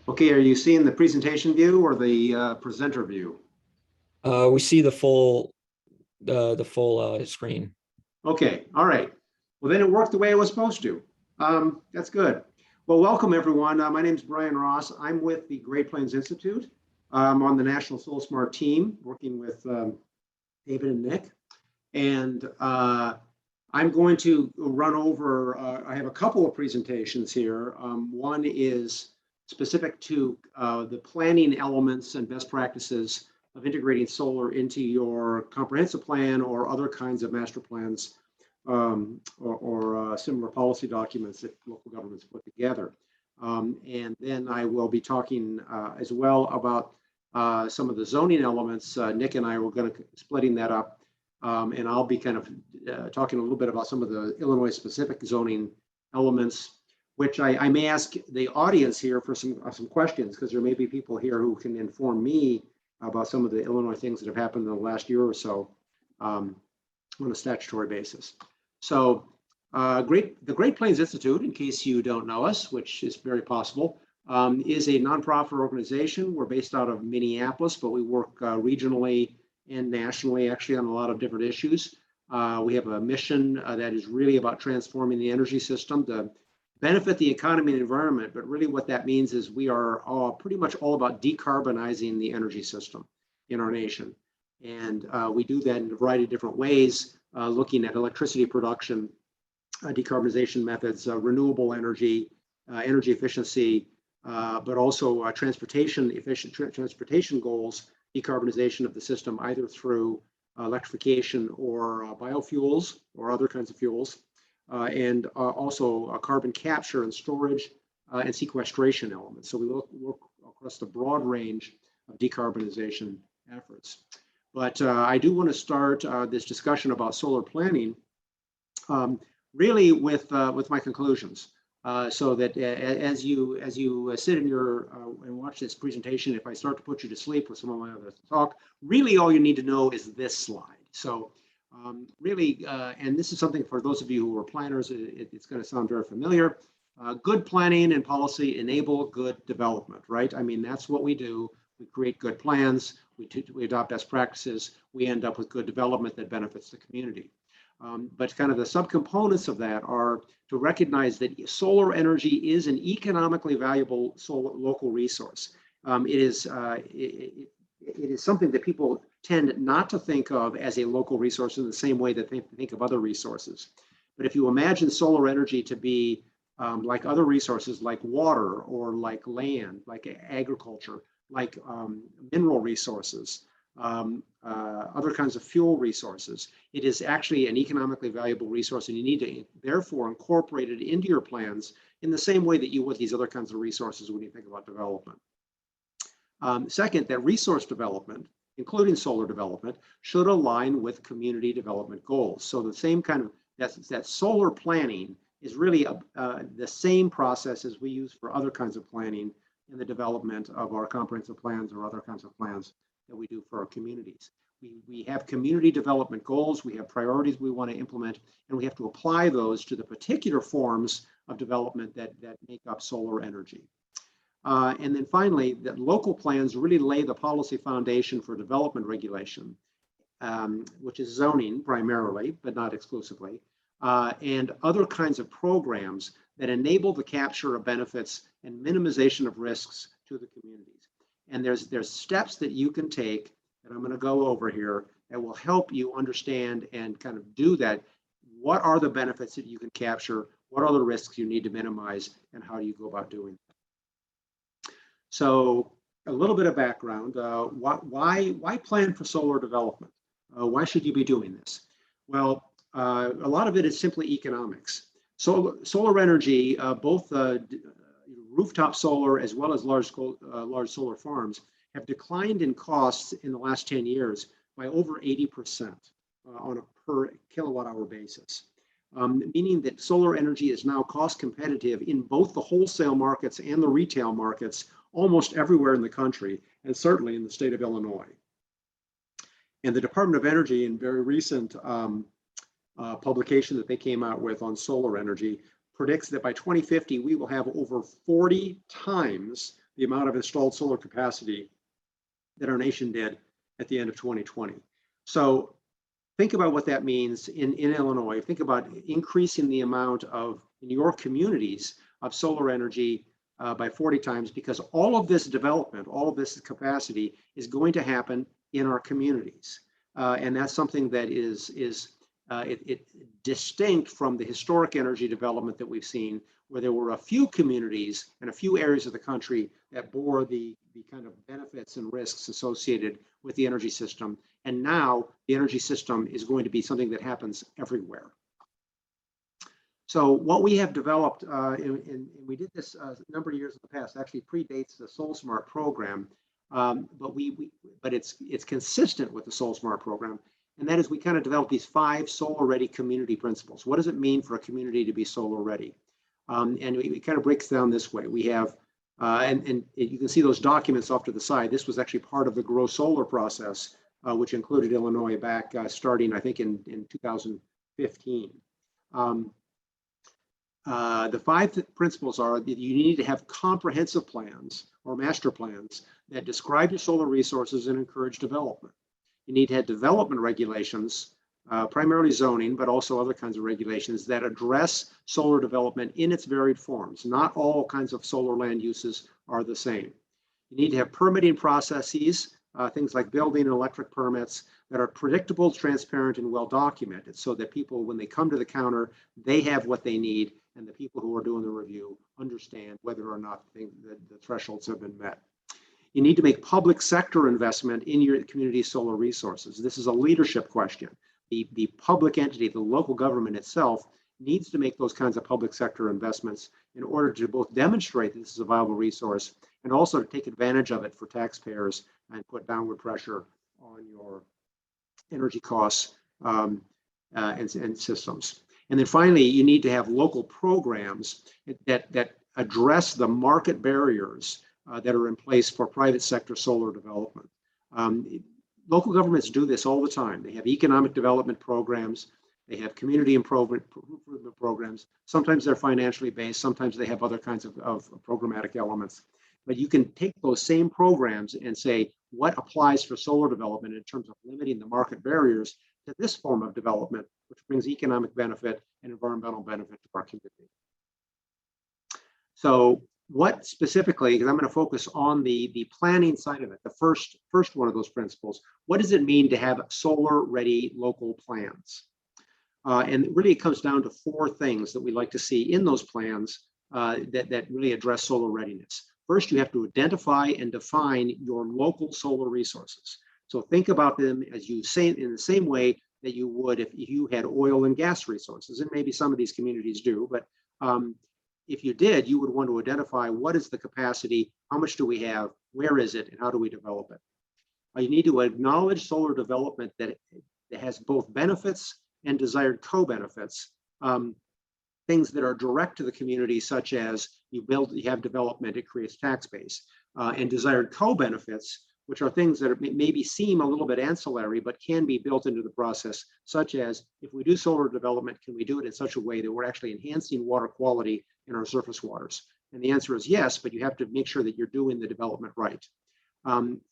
Okay, are you seeing the presentation view or the presenter view? We see the full screen. Okay, all right. Well, then it worked the way it was supposed to. That's good. Well, welcome everyone. My name is Brian Ross. I'm with the Great Plains Institute. I'm on the National Soul Smart team, working with David and Nick. And I'm going to run over, I have a couple of presentations here. One is specific to the planning elements and best practices of integrating solar into your comprehensive plan or other kinds of master plans or similar policy documents that local governments put together. And then I will be talking as well about some of the zoning elements. Nick and I were going to splitting that up. And I'll be kind of talking a little bit about some of the Illinois specific zoning elements, which I may ask the audience here for some questions, because there may be people here who can inform me about some of the Illinois things that have happened in the last year or so on a statutory basis. So the Great Plains Institute, in case you don't know us, which is very possible, is a nonprofit organization. We're based out of Minneapolis, but we work regionally and nationally, actually, on a lot of different issues. We have a mission that is really about transforming the energy system to benefit the economy and environment, but really what that means is we are pretty much all about decarbonizing the energy system in our nation. And we do that in a variety of different ways, looking at electricity production, decarbonization methods, renewable energy, energy efficiency, but also transportation goals, decarbonization of the system, either through electrification or biofuels or other kinds of fuels, and also carbon capture and storage and sequestration elements. So we work across the broad range of decarbonization efforts. But I do want to start this discussion about solar planning really with my conclusions. So that as you sit in your and watch this presentation, if I start to put you to sleep with some of my other talk, really all you need to know is this slide. So really, and this is something for those of you who are planners, it's going to sound very familiar. Good planning and policy enable good development, right? I mean, that's what we do. We create good plans, we adopt best practices, we end up with good development that benefits the community. But kind of the subcomponents of that are to recognize that solar energy is an economically valuable local resource. It is something that people tend not to think of as a local resource in the same way that they think of other resources. But if you imagine solar energy to be like other resources like water or like land, like agriculture, like mineral resources, other kinds of fuel resources, it is actually an economically valuable resource, and you need to therefore incorporate it into your plans in the same way that you would these other kinds of resources when you think about development. Second, that resource development, including solar development, should align with community development goals. So the same kind of, that solar planning is really the same process as we use for other kinds of planning in the development of our comprehensive plans or other kinds of plans that we do for our communities. We have community development goals, we have priorities we want to implement, and we have to apply those to the particular forms of development that make up solar energy. And then finally, that local plans really lay the policy foundation for development regulation, which is zoning primarily, but not exclusively, and other kinds of programs that enable the capture of benefits and minimization of risks to the communities. And there's steps that you can take that I'm going to go over here that will help you understand and kind of do that. What are the benefits that you can capture? What are the risks you need to minimize? And how do you go about doing that? So a little bit of background. Why plan for solar development? Why should you be doing this? Well, a lot of it is simply economics. So solar energy, both rooftop solar as well as large solar farms, have declined in costs in the last 10 years by over 80% on a per kilowatt hour basis, meaning that solar energy is now cost competitive in both the wholesale markets and the retail markets almost everywhere in the country, and certainly in the state of Illinois. And the Department of Energy, in very recent publication that they came out with on solar energy, predicts that by 2050, we will have over 40 times the amount of installed solar capacity that our nation did at the end of 2020. So think about what that means in Illinois. Think about increasing the amount of, in your communities, of solar energy by 40 times, because all of this development, all of this capacity is going to happen in our communities. And that's something that is distinct from the historic energy development that we've seen, where there were a few communities and a few areas of the country that bore the kind of benefits and risks associated with the energy system. And now the energy system is going to be something that happens everywhere. So what we have developed, and we did this a number of years in the past, actually predates the SolSmart program, but it's consistent with the SolSmart program. And that is, we kind of developed these 5 solar ready community principles. What does it mean for a community to be solar ready? And it kind of breaks down this way. We have, and you can see those documents off to the side. This was actually part of the Grow Solar process, which included Illinois back starting, I think, in 2015. The 5 principles are that you need to have comprehensive plans or master plans that describe your solar resources and encourage development. You need to have development regulations, primarily zoning, but also other kinds of regulations that address solar development in its varied forms. Not all kinds of solar land uses are the same. You need to have permitting processes, things like building and electric permits, that are predictable, transparent, and well documented, so that people, when they come to the counter, they have what they need, and the people who are doing the review understand whether or not the thresholds have been met. You need to make public sector investment in your community solar resources. This is a leadership question. The public entity, the local government itself, needs to make those kinds of public sector investments in order to both demonstrate that this is a viable resource and also to take advantage of it for taxpayers and put downward pressure on your energy costs and systems. And then finally, you need to have local programs that address the market barriers that are in place for private sector solar development. Local governments do this all the time. They have economic development programs, they have community improvement programs. Sometimes they're financially based, sometimes they have other kinds of programmatic elements. But you can take those same programs and say, what applies for solar development in terms of limiting the market barriers to this form of development, which brings economic benefit and environmental benefit to our community. So what specifically, because I'm going to focus on the planning side of it, the first one of those principles, what does it mean to have solar ready local plans? And really it comes down to 4 things that we like to see in those plans that really address solar readiness. First, you have to identify and define your local solar resources. So think about them, as you say, in the same way that you would if you had oil and gas resources, and maybe some of these communities do, but if you did, you would want to identify what is the capacity, how much do we have, where is it, and how do we develop it? You need to acknowledge solar development that has both benefits and desired co-benefits. Things that are direct to the community, such as you have development, it creates tax base, and desired co-benefits, which are things that maybe seem a little bit ancillary, but can be built into the process, such as if we do solar development, can we do it in such a way that we're actually enhancing water quality in our surface waters? And the answer is yes, but you have to make sure that you're doing the development right.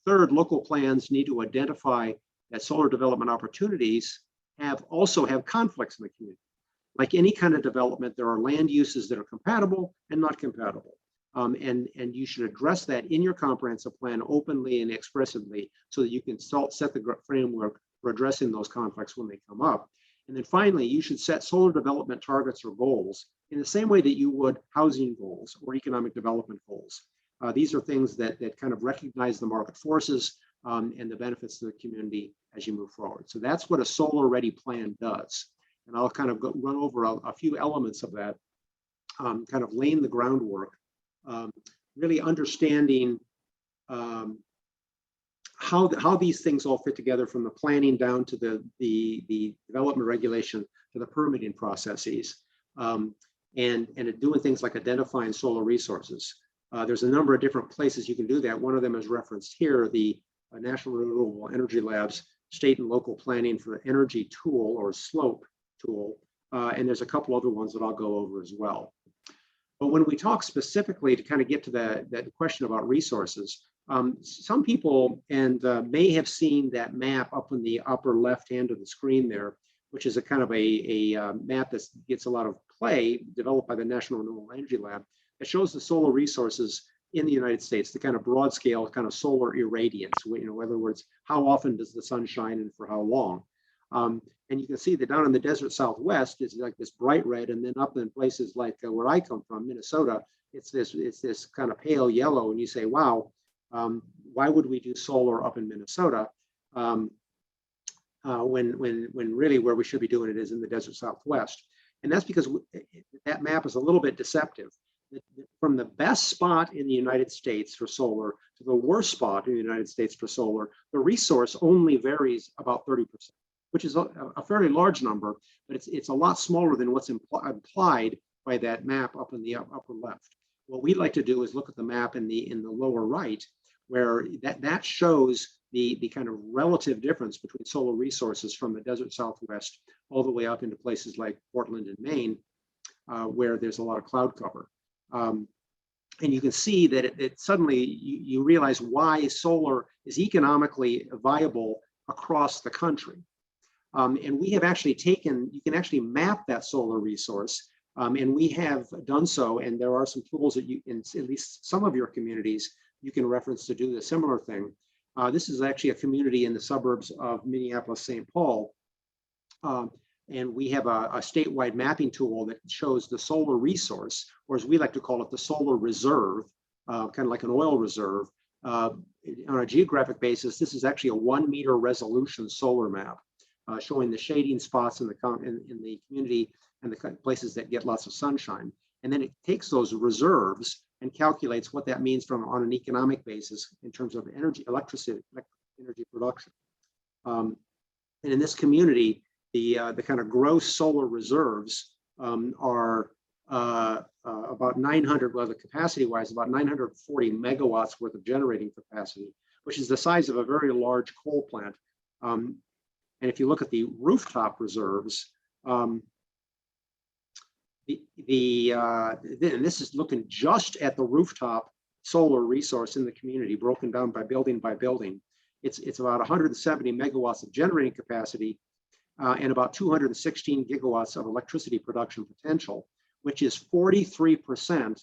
Third, local plans need to identify that solar development opportunities also have conflicts in the community. Like any kind of development, there are land uses that are compatible and not compatible. And you should address that in your comprehensive plan openly and expressively so that you can set the framework for addressing those conflicts when they come up. And then finally, you should set solar development targets or goals in the same way that you would housing goals or economic development goals. These are things that kind of recognize the market forces and the benefits to the community as you move forward. So that's what a solar ready plan does. And I'll kind of run over a few elements of that, kind of laying the groundwork, really understanding how these things all fit together, from the planning down to the development regulation to the permitting processes, and doing things like identifying solar resources. There's a number of different places you can do that. One of them is referenced here, the National Renewable Energy Lab's State and Local Planning for Energy Tool, or SLOPE tool, and there's a couple other ones that I'll go over as well. But when we talk specifically to kind of get to the question about resources, some people may have seen that map up in the upper left hand of the screen there, which is a kind of a map that gets a lot of play, developed by the National Renewable Energy Lab. It shows the solar resources in the United States, the kind of broad scale kind of solar irradiance. In other words, how often does the sun shine and for how long? And you can see that down in the desert Southwest is like this bright red, and then up in places like where I come from, Minnesota, it's this kind of pale yellow, and you say, wow, why would we do solar up in Minnesota when really where we should be doing it is in the desert Southwest? And that's because that map is a little bit deceptive. From the best spot in the United States for solar to the worst spot in the United States for solar, the resource only varies about 30%, which is a fairly large number, but it's a lot smaller than what's implied by that map up in the upper left. What we'd like to do is look at the map in the lower right, where that shows the kind of relative difference between solar resources from the desert Southwest all the way up into places like Portland and Maine, where there's a lot of cloud cover. And you can see that it suddenly you realize why solar is economically viable across the country. And we have actually you can actually map that solar resource, and we have done so, and there are some tools that you, in at least some of your communities, you can reference to do a similar thing. This is actually a community in the suburbs of Minneapolis-St. Paul. And we have a statewide mapping tool that shows the solar resource, or as we like to call it, the solar reserve, kind of like an oil reserve. On a geographic basis, this is actually a 1 meter resolution solar map, showing the shading spots in the community and the places that get lots of sunshine. And then it takes those reserves and calculates what that means on an economic basis in terms of electric energy production. And in this community, the kind of gross solar reserves are about 900, well, the capacity-wise, about 940 megawatts worth of generating capacity, which is the size of a very large coal plant. And if you look at the rooftop reserves, and this is looking just at the rooftop solar resource in the community, broken down by building by building. It's about 170 megawatts of generating capacity, and about 216 gigawatts of electricity production potential, which is 43%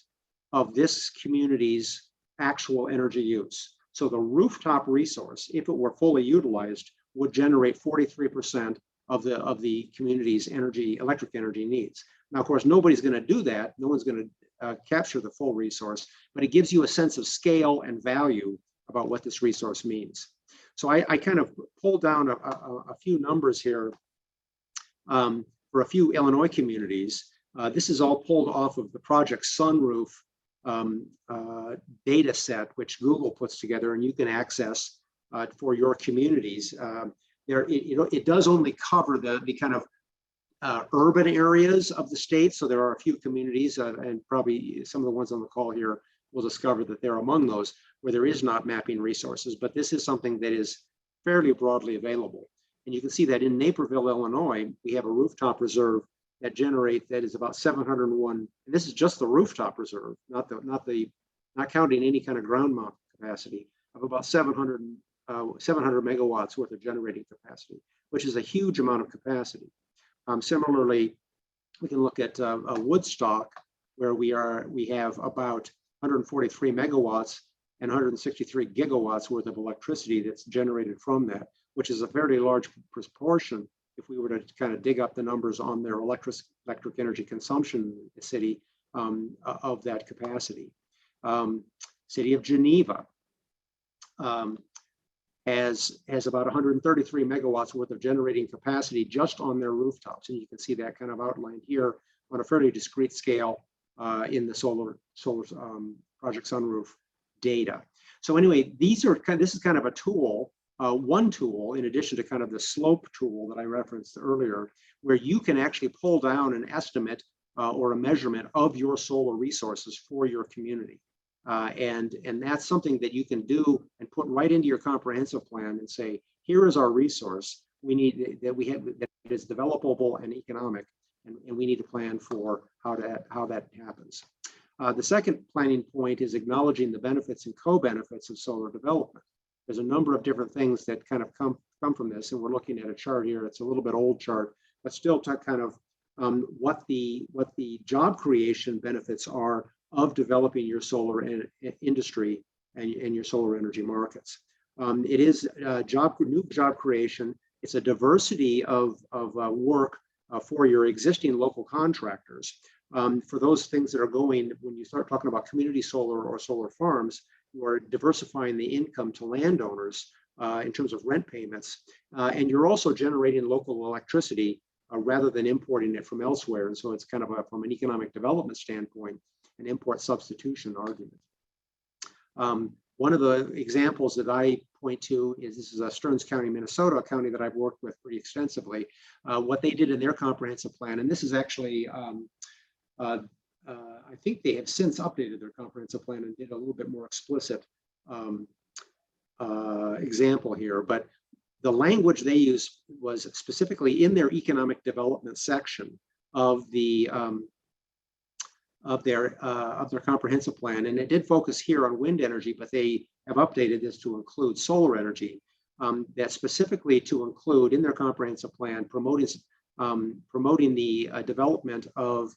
of this community's actual energy use. So the rooftop resource, if it were fully utilized, would generate 43% of the community's electric energy needs. Now, of course, nobody's going to do that. No one's going to capture the full resource, but it gives you a sense of scale and value about what this resource means. So I kind of pulled down a few numbers here for a few Illinois communities. This is all pulled off of the Project Sunroof data set, which Google puts together and you can access for your communities. It does only cover the kind of urban areas of the state. So there are a few communities, and probably some of the ones on the call here will discover that they're among those where there is not mapping resources, but this is something that is fairly broadly available. And you can see that in Naperville, Illinois, we have a rooftop reserve that is about 701. And this is just the rooftop reserve, not counting any kind of ground mount capacity, of about 700 megawatts worth of generating capacity, which is a huge amount of capacity. Similarly, we can look at Woodstock, where we have about 143 megawatts and 163 gigawatts worth of electricity that's generated from that, which is a fairly large proportion if we were to kind of dig up the numbers on their electric energy consumption city of that capacity. City of Geneva has about 133 megawatts worth of generating capacity just on their rooftops. And you can see that kind of outlined here on a fairly discrete scale in the solar Project Sunroof data. So anyway, this is kind of a tool, one tool in addition to kind of the slope tool that I referenced earlier, where you can actually pull down an estimate or a measurement of your solar resources for your community. And that's something that you can do and put right into your comprehensive plan and say, here is our resource that is developable and economic, and we need to plan for how that happens. The second planning point is acknowledging the benefits and co-benefits of solar development. There's a number of different things that kind of come from this, and we're looking at a chart here. It's a little bit old chart, but still to kind of what the job creation benefits are of developing your solar industry and your solar energy markets. It is new job creation. It's a diversity of work for your existing local contractors. For those things that are going, when you start talking about community solar or solar farms, you are diversifying the income to landowners in terms of rent payments. And you're also generating local electricity rather than importing it from elsewhere. And so it's kind of from an economic development standpoint, an import substitution argument. One of the examples that I point to is this is Stearns County, Minnesota, a county that I've worked with pretty extensively. What they did in their comprehensive plan, and this is actually, I think they have since updated their comprehensive plan and did a little bit more explicit example here, but the language they used was specifically in their economic development section of their comprehensive plan, and it did focus here on wind energy, but they have updated this to include solar energy. That specifically to include in their comprehensive plan promoting the development of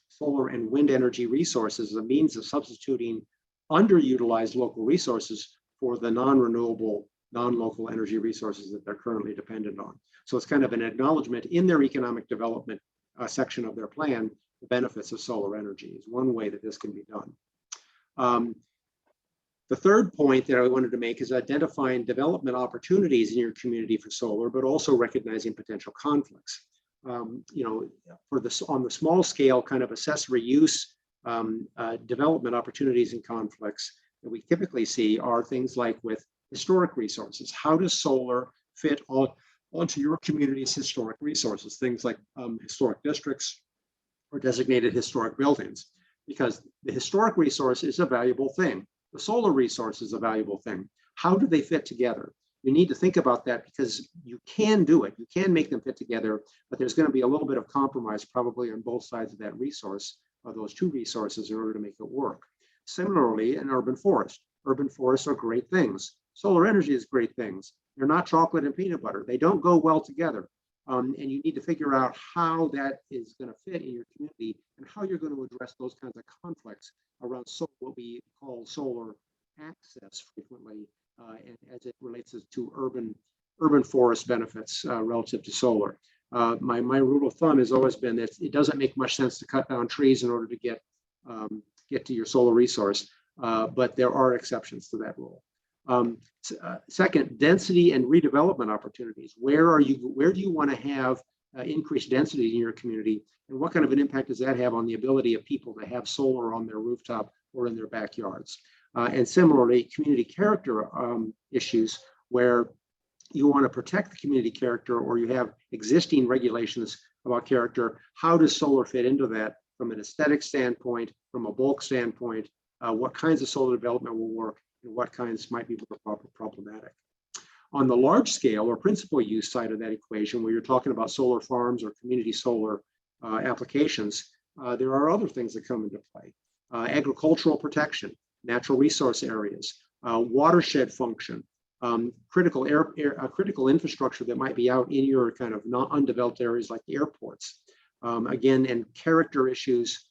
solar and wind energy resources as a means of substituting underutilized local resources for the non-renewable, non-local energy resources that they're currently dependent on. So it's kind of an acknowledgement in their economic development section of their plan. The benefits of solar energy is one way that this can be done. The third point that I wanted to make is identifying development opportunities in your community for solar, but also recognizing potential conflicts. For this on the small scale kind of accessory use development opportunities and conflicts that we typically see are things like with historic resources. How does solar fit onto your community's historic resources? Things like historic districts or designated historic buildings, because the historic resource is a valuable thing. The solar resource is a valuable thing. How do they fit together? You need to think about that because you can do it. You can make them fit together, but there's going to be a little bit of compromise probably on both sides of that resource, or those two resources, in order to make it work. Similarly, an urban forest. Urban forests are great things. Solar energy is great things. They're not chocolate and peanut butter. They don't go well together. And you need to figure out how that is going to fit in your community and how you're going to address those kinds of conflicts around what we call solar access frequently, and as it relates to urban forest benefits relative to solar. My rule of thumb has always been that it doesn't make much sense to cut down trees in order to get to your solar resource, but there are exceptions to that rule. Second, density and redevelopment opportunities. Where do you want to have increased density in your community, and what kind of an impact does that have on the ability of people to have solar on their rooftop or in their backyards? And similarly, community character issues where you want to protect the community character, or you have existing regulations about character. How does solar fit into that from an aesthetic standpoint, from a bulk standpoint? What kinds of solar development will work, and what kinds might be more problematic? On the large scale or principal use side of that equation, where you're talking about solar farms or community solar applications, there are other things that come into play. Agricultural protection, natural resource areas, watershed function, critical infrastructure that might be out in your kind of undeveloped areas like airports. Again, and character issues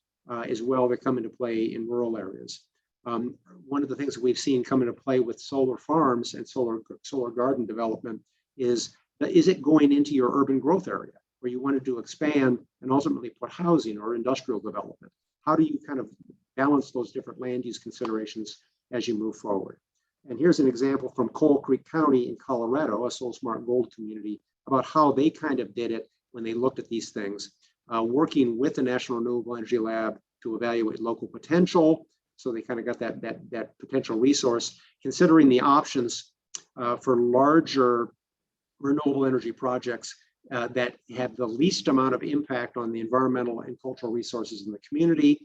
as well that come into play in rural areas. One of the things that we've seen come into play with solar farms and solar garden development is it going into your urban growth area where you wanted to expand and ultimately put housing or industrial development? How do you kind of balance those different land use considerations as you move forward? And here's an example from Coal Creek County in Colorado, a SolSmart Gold community, about how they kind of did it when they looked at these things, working with the National Renewable Energy Lab to evaluate local potential. So they kind of got that potential resource, considering the options for larger renewable energy projects that have the least amount of impact on the environmental and cultural resources in the community,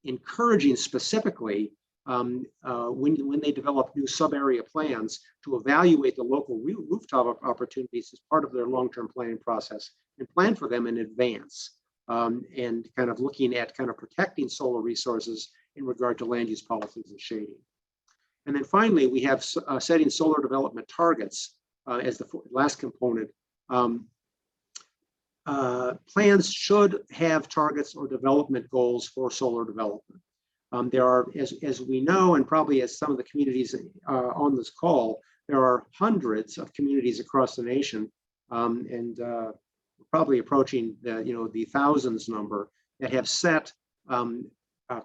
encouraging specifically when they develop new sub-area plans to evaluate the local rooftop opportunities as part of their long-term planning process and plan for them in advance. and kind of looking at kind of protecting solar resources in regard to land use policies and shading. And then finally, we have setting solar development targets as the last component. Plans should have targets or development goals for solar development. There are, as we know, and probably as some of the communities on this call, there are hundreds of communities across the nation, and probably approaching the thousands number that have set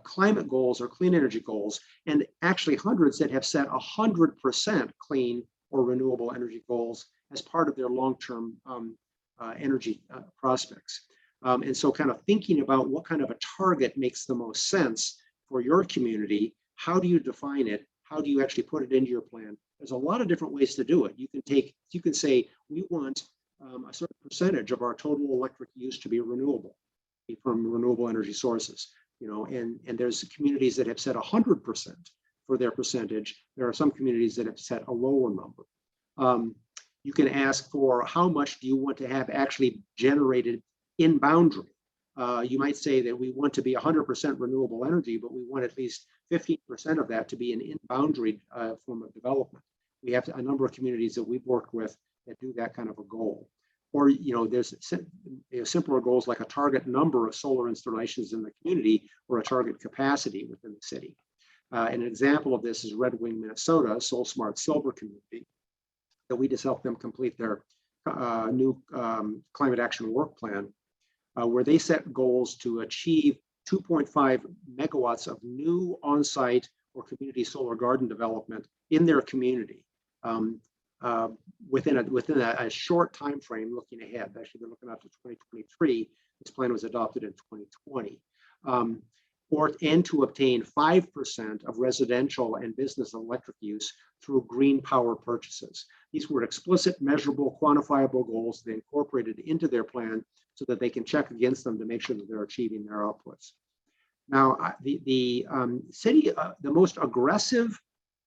climate goals or clean energy goals, and actually hundreds that have set 100% clean or renewable energy goals as part of their long-term energy prospects. And so kind of thinking about what kind of a target makes the most sense for your community, how do you define it? How do you actually put it into your plan? There's a lot of different ways to do it. You can say, we want a certain percentage of our total electric use to be renewable, from renewable energy sources, and there's communities that have set 100% for their percentage. There are some communities that have set a lower number. You can ask for how much do you want to have actually generated in boundary. You might say that we want to be 100% renewable energy, but we want at least 15% of that to be an in-boundary form of development. We have a number of communities that we've worked with that do that kind of a goal. Or there's simpler goals like a target number of solar installations in the community or a target capacity within the city. An example of this is Red Wing, Minnesota, Soul Smart Silver community, that we just helped them complete their new climate action work plan, where they set goals to achieve 2.5 megawatts of new on-site or community solar garden development in their community within a short time frame. Looking ahead, actually they're looking out to 2023. This plan was adopted in 2020. And to obtain 5% of residential and business electric use through green power purchases. These were explicit, measurable, quantifiable goals they incorporated into their plan so that they can check against them to make sure that they're achieving their outputs. Now, the city, the most aggressive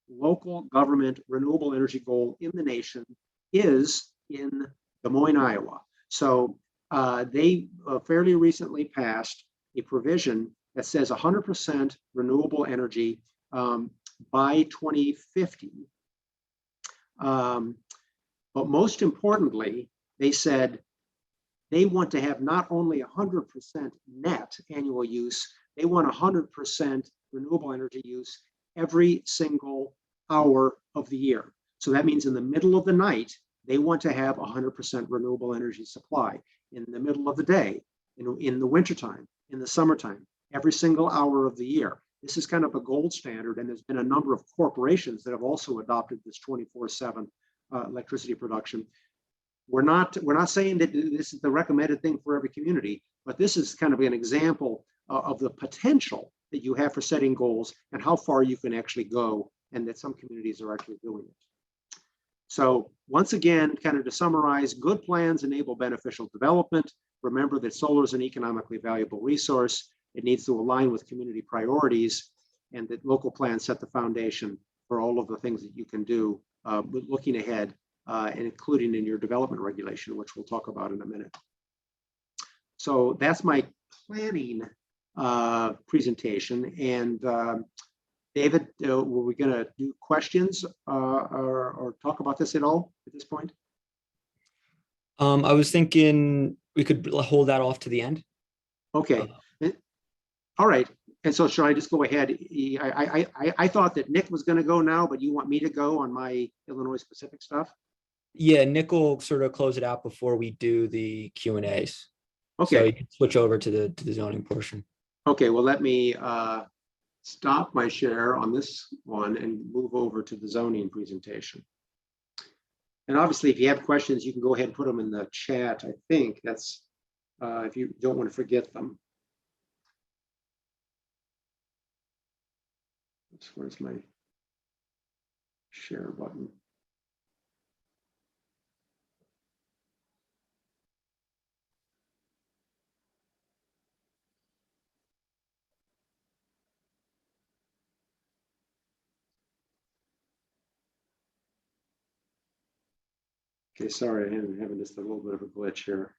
local government renewable energy goal in the nation is in Des Moines, Iowa. So they fairly recently passed a provision that says 100% renewable energy by 2050. But most importantly, they said they want to have not only 100% net annual use, they want 100% renewable energy use every single hour of the year. So that means in the middle of the night, they want to have 100% renewable energy supply. In the middle of the day, in the wintertime, in the summertime, every single hour of the year. This is kind of a gold standard, and there's been a number of corporations that have also adopted this 24/7 electricity production. We're not saying that this is the recommended thing for every community, but this is kind of an example of the potential that you have for setting goals and how far you can actually go, and that some communities are actually doing it. So once again, kind of to summarize, good plans enable beneficial development. Remember that solar is an economically valuable resource. It needs to align with community priorities, and that local plans set the foundation for all of the things that you can do looking ahead, and including in your development regulation, which we'll talk about in a minute. So that's my planning presentation. And David, were we going to do questions or talk about this at all at this point? I was thinking we could hold that off to the end. Okay. All right. And so should I just go ahead? I thought that Nick was going to go now, but you want me to go on my Illinois specific stuff? Yeah, Nick will sort of close it out before we do the Q&As. Okay. So you can switch over to the zoning portion. Okay, well, let me stop my share on this one and move over to the zoning presentation. And obviously, if you have questions, you can go ahead and put them in the chat. I think that's, if you don't want to forget them. Where's my share button? Okay, sorry, I'm having just a little bit of a glitch here.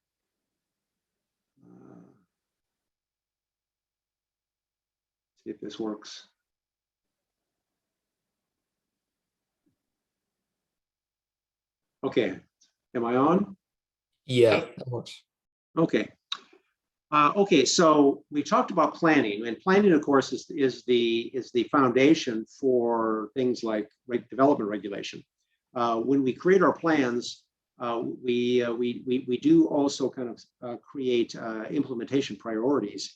See if this works. Okay, am I on? Yeah, that works. Okay. Okay, so we talked about planning, and planning, of course, is the foundation for things like development regulation. When we create our plans, we do also kind of create implementation priorities.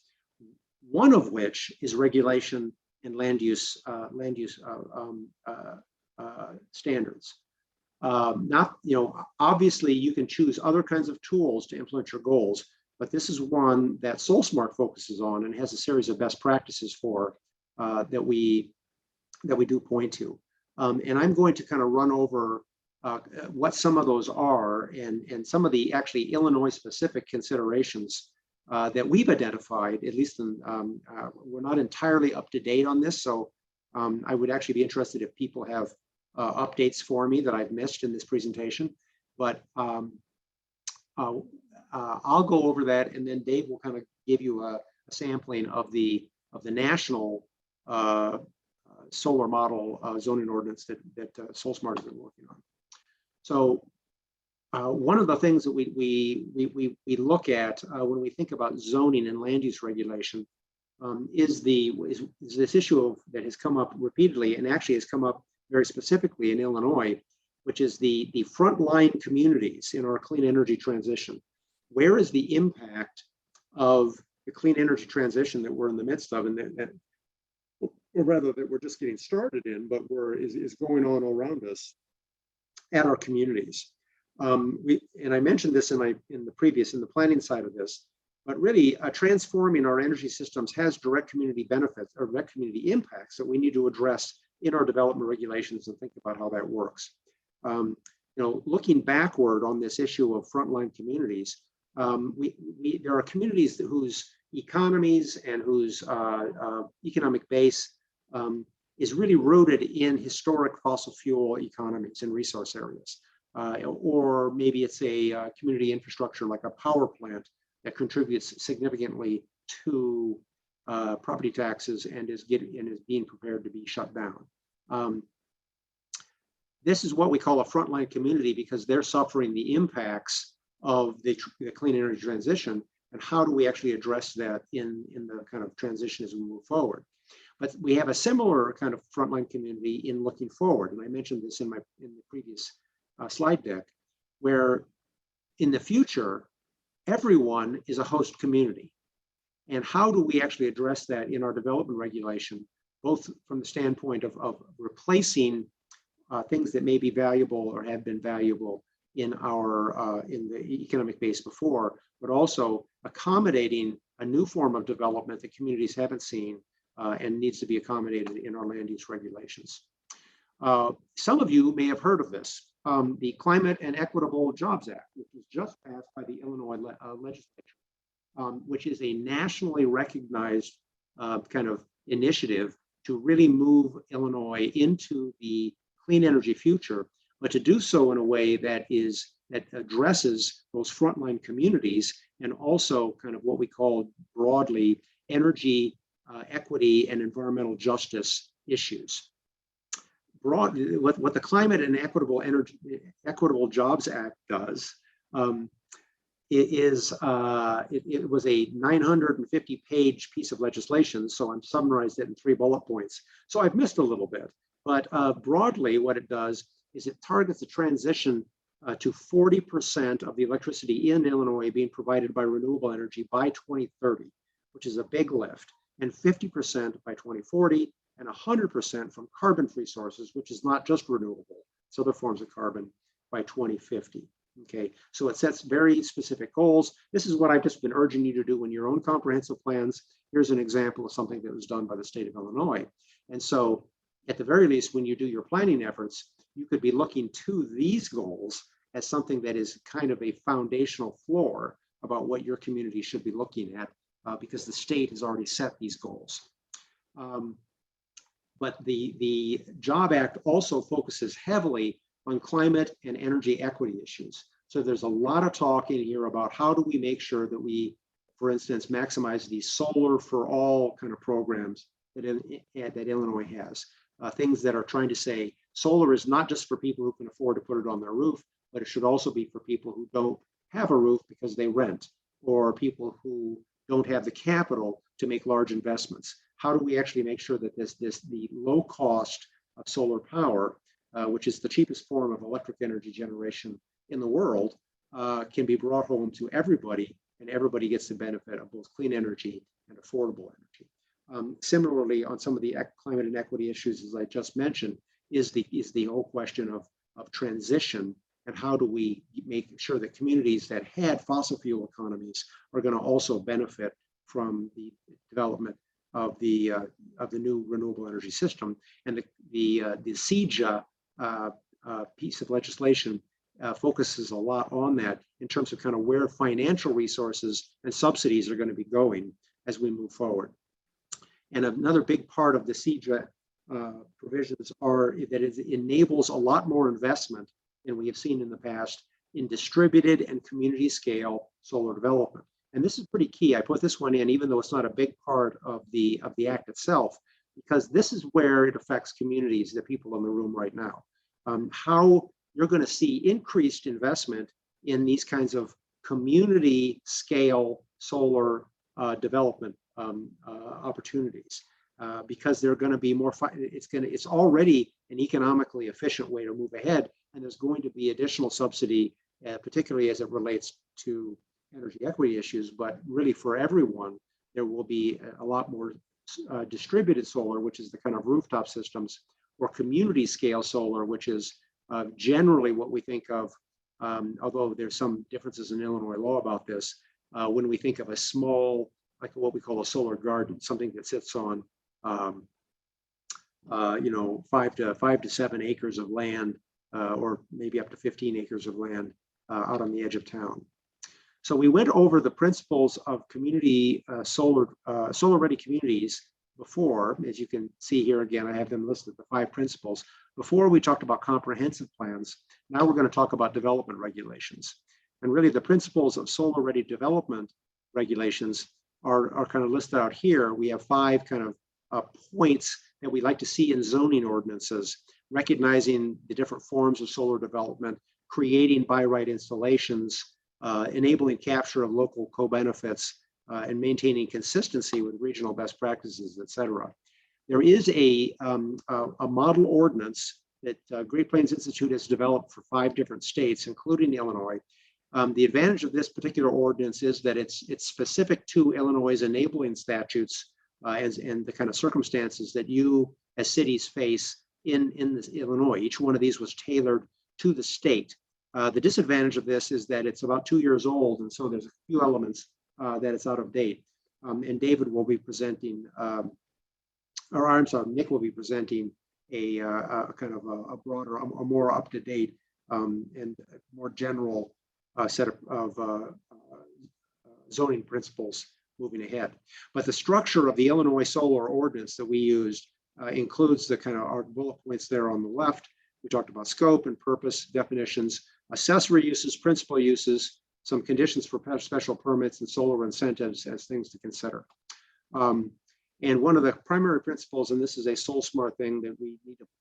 One of which is regulation and land use standards. Not, obviously you can choose other kinds of tools to implement your goals, but this is one that SoulSmart focuses on and has a series of best practices for that we do point to. And I'm going to kind of run over what some of those are and some of the actually Illinois specific considerations that we've identified, at least in, we're not entirely up to date on this. So I would actually be interested if people have updates for me that I've missed in this presentation, but I'll go over that, and then Dave will kind of give you a sampling of the national solar model zoning ordinance that SoulSmart has been working on. So one of the things that we look at when we think about zoning and land use regulation is this issue that has come up repeatedly, and actually has come up very specifically in Illinois, which is the frontline communities in our clean energy transition. Where is the impact of the clean energy transition that we're in the midst of, and that or rather that we're just getting started in, but is going on all around us at our communities? And I mentioned this in the planning side of this, but really transforming our energy systems has direct community benefits or direct community impacts that we need to address in our development regulations and think about how that works. Looking backward on this issue of frontline communities, there are communities whose economies and whose economic base is really rooted in historic fossil fuel economies and resource areas. Or maybe it's a community infrastructure like a power plant that contributes significantly to property taxes and is being prepared to be shut down. This is what we call a frontline community because they're suffering the impacts of the clean energy transition, and how do we actually address that in the kind of transition as we move forward. But we have a similar kind of frontline community in looking forward, and I mentioned this in the previous slide deck, where in the future, everyone is a host community. And how do we actually address that in our development regulation, both from the standpoint of replacing things that may be valuable or have been valuable in the economic base before, but also accommodating a new form of development that communities haven't seen and needs to be accommodated in our land use regulations. Some of you may have heard of this, the Climate and Equitable Jobs Act, which was just passed by the Illinois legislature, which is a nationally recognized kind of initiative to really move Illinois into the clean energy future, but to do so in a way that addresses those frontline communities and also kind of what we call broadly energy equity and environmental justice issues. What the Climate and Equitable Jobs Act does, it was a 950-page piece of legislation, so I'm summarized it in 3 bullet points. So I've missed a little bit, but broadly what it does is it targets the transition to 40% of the electricity in Illinois being provided by renewable energy by 2030, which is a big lift, and 50% by 2040, and 100% from carbon-free sources, which is not just renewable, it's other forms of carbon, by 2050. Okay, so it sets very specific goals. This is what I've just been urging you to do in your own comprehensive plans. Here's an example of something that was done by the state of Illinois. And so at the very least, when you do your planning efforts, you could be looking to these goals as something that is kind of a foundational floor about what your community should be looking at, because the state has already set these goals. But the Job Act also focuses heavily on climate and energy equity issues. So there's a lot of talk in here about how do we make sure that we, for instance, maximize these solar for all kind of programs that Illinois has. Things that are trying to say solar is not just for people who can afford to put it on their roof, but it should also be for people who don't have a roof because they rent, or people who don't have the capital to make large investments. How do we actually make sure that the low cost of solar power, which is the cheapest form of electric energy generation in the world, can be brought home to everybody, and everybody gets the benefit of both clean energy and affordable energy. Similarly, on some of the climate inequity issues, as I just mentioned, is the whole question of transition, and how do we make sure that communities that had fossil fuel economies are going to also benefit from the development of the new renewable energy system. And the CEJA piece of legislation focuses a lot on that in terms of kind of where financial resources and subsidies are going to be going as we move forward. And another big part of the CEJA provisions are that it enables a lot more investment than we have seen in the past in distributed and community scale solar development. And this is pretty key. I put this one in, even though it's not a big part of the act itself, because this is where it affects communities, the people in the room right now. How you're going to see increased investment in these kinds of community scale solar development opportunities, because they're going to be more. It's already an economically efficient way to move ahead, and there's going to be additional subsidy, particularly as it relates to energy equity issues. But really, for everyone, there will be a lot more distributed solar, which is the kind of rooftop systems, or community scale solar, which is generally what we think of, although there's some differences in Illinois law about this, when we think of a small, like what we call a solar garden, something that sits on, 5 to 7 acres of land, or maybe up to 15 acres of land out on the edge of town. So we went over the principles of community solar-ready communities before. As you can see here again, I have them listed, the 5 principles. Before we talked about comprehensive plans. Now we're going to talk about development regulations. And really the principles of solar-ready development regulations are kind of listed out here. We have 5 kind of points that we like to see in zoning ordinances, recognizing the different forms of solar development, creating by right installations, enabling capture of local co-benefits, and maintaining consistency with regional best practices, et cetera. There is a model ordinance that Great Plains Institute has developed for 5 different states, including Illinois. The advantage of this particular ordinance is that it's specific to Illinois' enabling statutes and the kind of circumstances that you as cities face in Illinois. Each one of these was tailored to the state. The disadvantage of this is that it's about 2 years old, and so there's a few elements that it's out of date. And David will be presenting, Nick will be presenting a kind of a broader, a more up-to-date and more general set of zoning principles moving ahead. But the structure of the Illinois solar ordinance that we used includes the kind of our bullet points there on the left. We talked about scope and purpose definitions, accessory uses, principal uses, some conditions for special permits, and solar incentives as things to consider. And one of the primary principles, and this is a SolSmart thing that we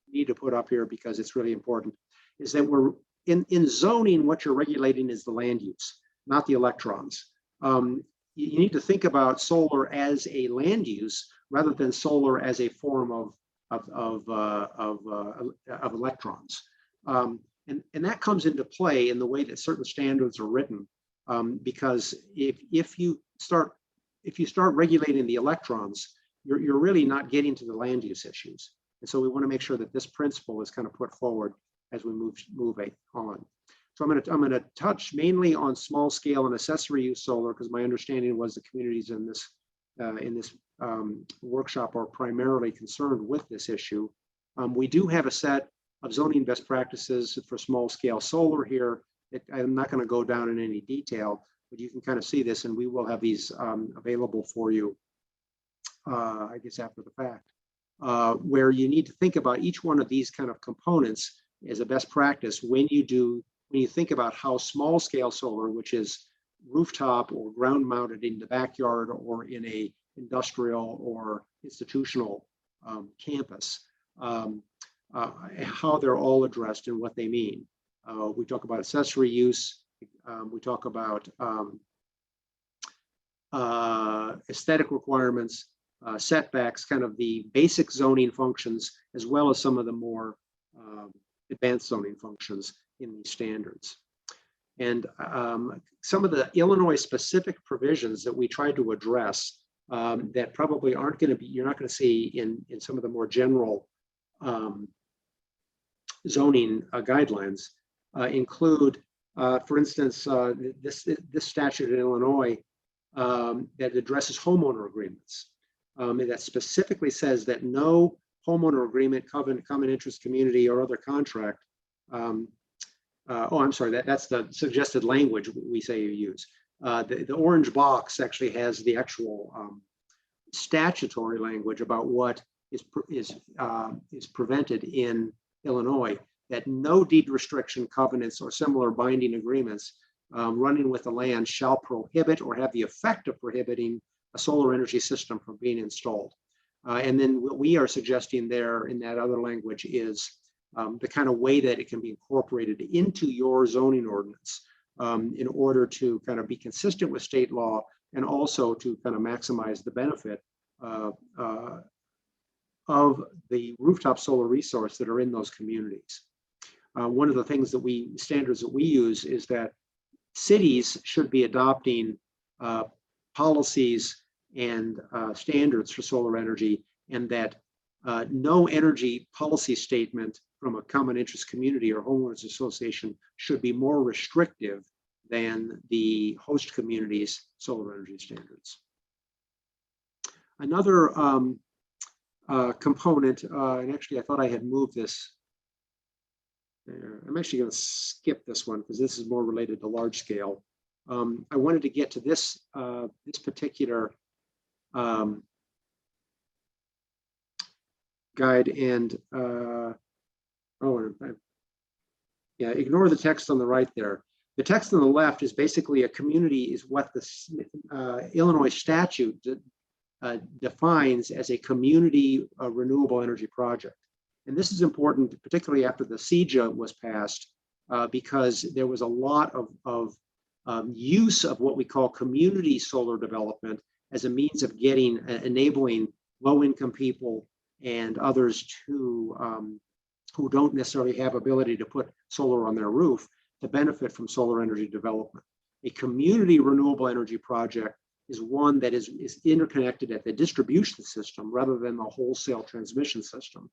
need to put up here because it's really important, is that we're in zoning, what you're regulating is the land use, not the electrons. You need to think about solar as a land use rather than solar as a form of electrons. And that comes into play in the way that certain standards are written, because if you start regulating the electrons, you're really not getting to the land use issues. And so we want to make sure that this principle is kind of put forward as we move on. So I'm going to touch mainly on small scale and accessory use solar, because my understanding was the communities in this workshop are primarily concerned with this issue. We do have a set of zoning best practices for small scale solar here. I'm not going to go down in any detail, but you can kind of see this, and we will have these available for you, I guess, after the fact, where you need to think about each one of these kind of components as a best practice when you think about how small scale solar, which is rooftop or ground mounted in the backyard or in a industrial or institutional campus, how they're all addressed and what they mean. We talk about accessory use. We talk about aesthetic requirements, setbacks, kind of the basic zoning functions, as well as some of the more advanced zoning functions in these standards. And some of the Illinois specific provisions that we try to address that probably aren't going to be, you're not going to see in some of the more general zoning guidelines include, for instance, this statute in Illinois that addresses homeowner agreements. That specifically says that no homeowner agreement, common interest community, or other contract. I'm sorry, that's the suggested language we say you use. The orange box actually has the actual statutory language about what is prevented in Illinois, that no deed restriction covenants or similar binding agreements running with the land shall prohibit or have the effect of prohibiting a solar energy system from being installed. And then what we are suggesting there in that other language is the kind of way that it can be incorporated into your zoning ordinance in order to kind of be consistent with state law and also to kind of maximize the benefit of the rooftop solar resource that are in those communities. One of the things that standards that we use is that cities should be adopting policies and standards for solar energy, and that no energy policy statement from a common interest community or homeowners association should be more restrictive than the host community's solar energy standards. Another component, and actually I thought I had moved this there. I'm actually going to skip this one because this is more related to large scale. I wanted to get to this particular guide, and ignore the text on the right there. The text on the left is basically a community is what the Illinois statute defines as a community renewable energy project. And this is important, particularly after the CEJA was passed, because there was a lot of use of what we call community solar development as a means of enabling low-income people and others who don't necessarily have ability to put solar on their roof to benefit from solar energy development. A community renewable energy project is one that is interconnected at the distribution system rather than the wholesale transmission system.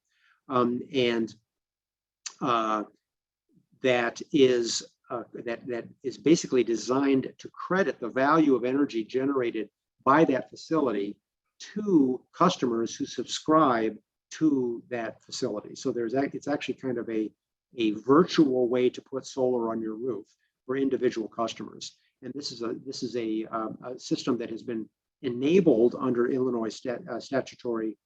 That is basically designed to credit the value of energy generated by that facility to customers who subscribe to that facility. So it's actually kind of a virtual way to put solar on your roof for individual customers. And this is a system that has been enabled under Illinois statutory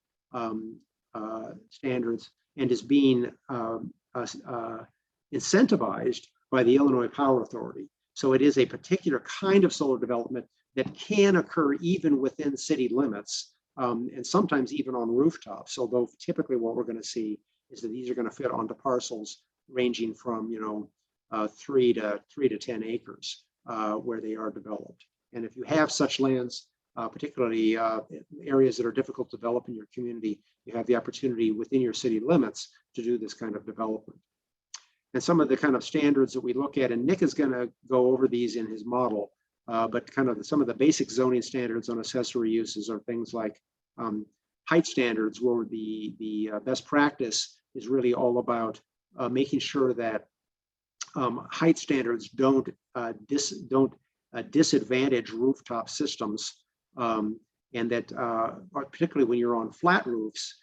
standards and is being incentivized by the Illinois Power Authority. So it is a particular kind of solar development that can occur even within city limits, and sometimes even on rooftops. Although typically what we're going to see is that these are going to fit onto parcels ranging from 3 to 10 acres where they are developed. And if you have such lands, particularly areas that are difficult to develop in your community, you have the opportunity within your city limits to do this kind of development. And some of the kind of standards that we look at, and Nick is going to go over these in his model, but kind of some of the basic zoning standards on accessory uses are things like height standards, where the best practice is really all about making sure that height standards don't disadvantage rooftop systems, and that particularly when you're on flat roofs,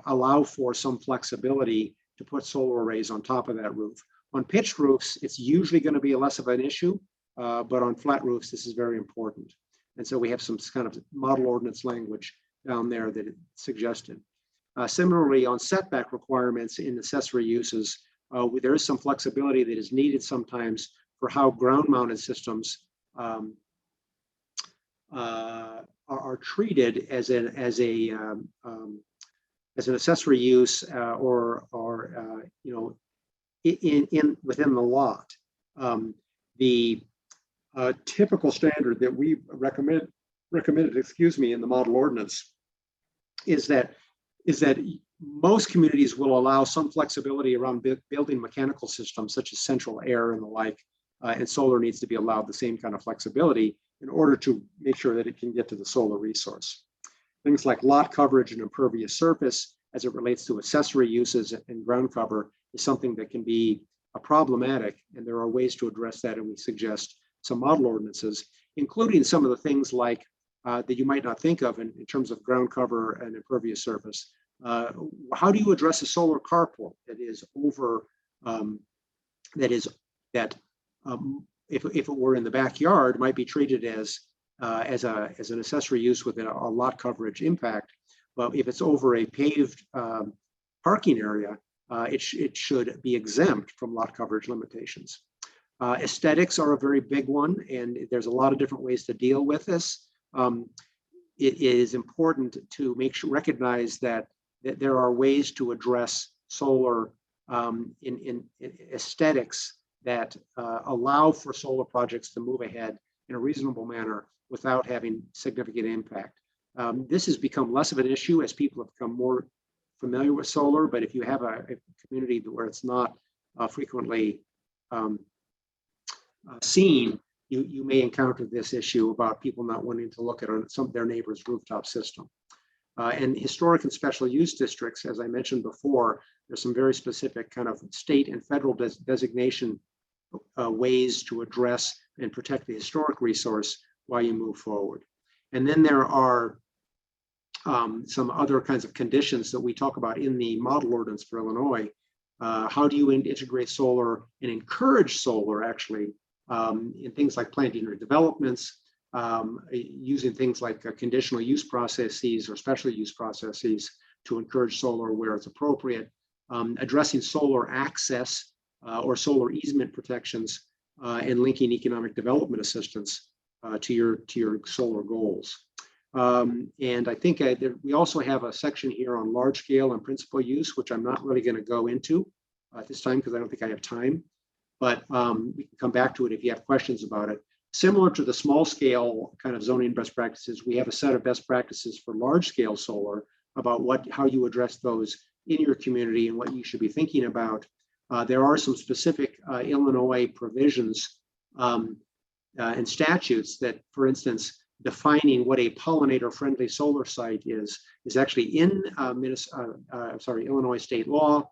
allow for some flexibility to put solar arrays on top of that roof. On pitched roofs, it's usually going to be less of an issue, but on flat roofs, this is very important. And so we have some kind of model ordinance language down there that it suggested. Similarly, on setback requirements in accessory uses, there is some flexibility that is needed sometimes for how ground-mounted systems um, are treated as an accessory use or in within the lot. The typical standard that we recommended, in the model ordinance is that most communities will allow some flexibility around building mechanical systems such as central air and the like, and solar needs to be allowed the same kind of flexibility in order to make sure that it can get to the solar resource. Things like lot coverage and impervious surface as it relates to accessory uses and ground cover is something that can be problematic, and there are ways to address that, and we suggest some model ordinances, including some of the things like that you might not think of in terms of ground cover and impervious surface. How do you address a solar carport that is over, if it were in the backyard, might be treated as an accessory use with a lot coverage impact. But if it's over a paved parking area, it should be exempt from lot coverage limitations. Aesthetics are a very big one, and there's a lot of different ways to deal with this. It is important to recognize that there are ways to address solar in aesthetics that allow for solar projects to move ahead in a reasonable manner without having significant impact. This has become less of an issue as people have become more familiar with solar, but if you have a community where it's not frequently seen, you may encounter this issue about people not wanting to look at some of their neighbor's rooftop system. And historic and special use districts, as I mentioned before, there's some very specific kind of state and federal designation ways to address and protect the historic resource while you move forward. And then there are some other kinds of conditions that we talk about in the model ordinance for Illinois. How do you integrate solar and encourage solar actually in things like planned unit developments, using things like conditional use processes or special use processes to encourage solar where it's appropriate, addressing solar access or solar easement protections, and linking economic development assistance to your solar goals. And I think we also have a section here on large scale and principal use, which I'm not really going to go into at this time because I don't think I have time. But we can come back to it if you have questions about it. Similar to the small scale kind of zoning best practices, we have a set of best practices for large scale solar about how you address those in your community and what you should be thinking about. There are some specific Illinois provisions and statutes that, for instance, defining what a pollinator-friendly solar site is actually in Illinois state law.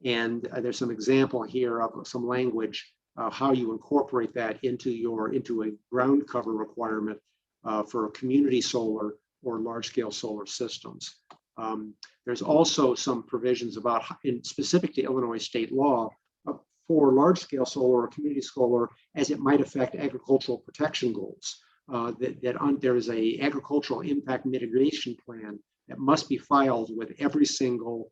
And there's some example here of some language how you incorporate that into a ground cover requirement for community solar or large-scale solar systems. There's also some provisions about, specific to Illinois state law, for large-scale solar or community solar as it might affect agricultural protection goals. There is a agricultural impact mitigation plan that must be filed with every single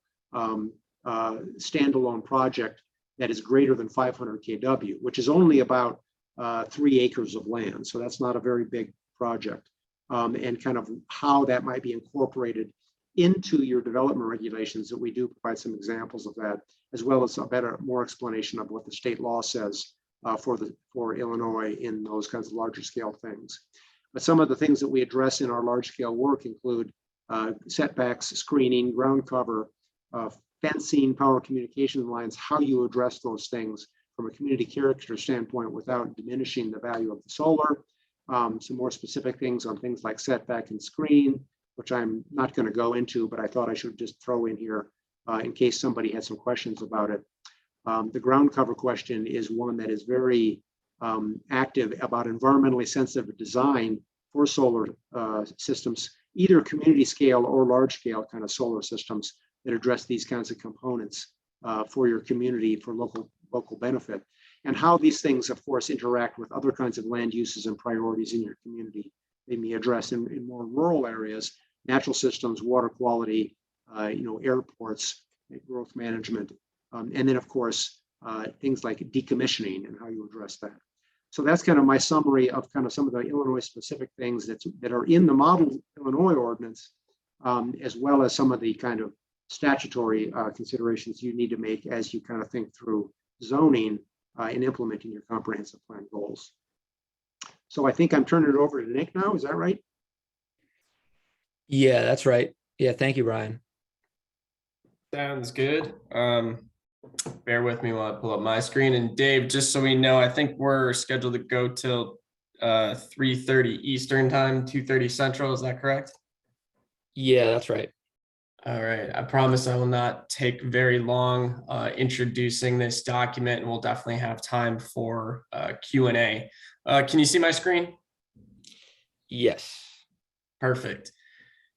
standalone project that is greater than 500 kW, which is only about 3 acres of land. So that's not a very big project. And kind of how that might be incorporated into your development regulations, that we do provide some examples of that, as well as more explanation of what the state law says for Illinois in those kinds of larger scale things. But some of the things that we address in our large scale work include setbacks, screening, ground cover, fencing, power communication lines, how you address those things from a community character standpoint without diminishing the value of the solar. Some more specific things on things like setback and screen, which I'm not going to go into, but I thought I should just throw in here in case somebody had some questions about it. The ground cover question is one that is very active about environmentally sensitive design for solar systems, either community scale or large scale kind of solar systems that address these kinds of components for your community for local benefit, and how these things, of course, interact with other kinds of land uses and priorities in your community. They may address in more rural areas, natural systems, water quality, airports, growth management, and then, of course, things like decommissioning and how you address that. So that's kind of my summary of kind of some of the Illinois specific things that are in the model Illinois ordinance, as well as some of the kind of statutory considerations you need to make as you kind of think through zoning and implementing your comprehensive plan goals. So I think I'm turning it over to Nick now. Is that right? Yeah, that's right. Yeah, thank you, Brian. Sounds good. Bear with me while I pull up my screen. And Dave, just so we know, I think we're scheduled to go till 3:30 Eastern time, 2:30 Central. Is that correct? Yeah, that's right. All right. I promise I will not take very long introducing this document, and we'll definitely have time for Q&A. Can you see my screen? Yes. Perfect.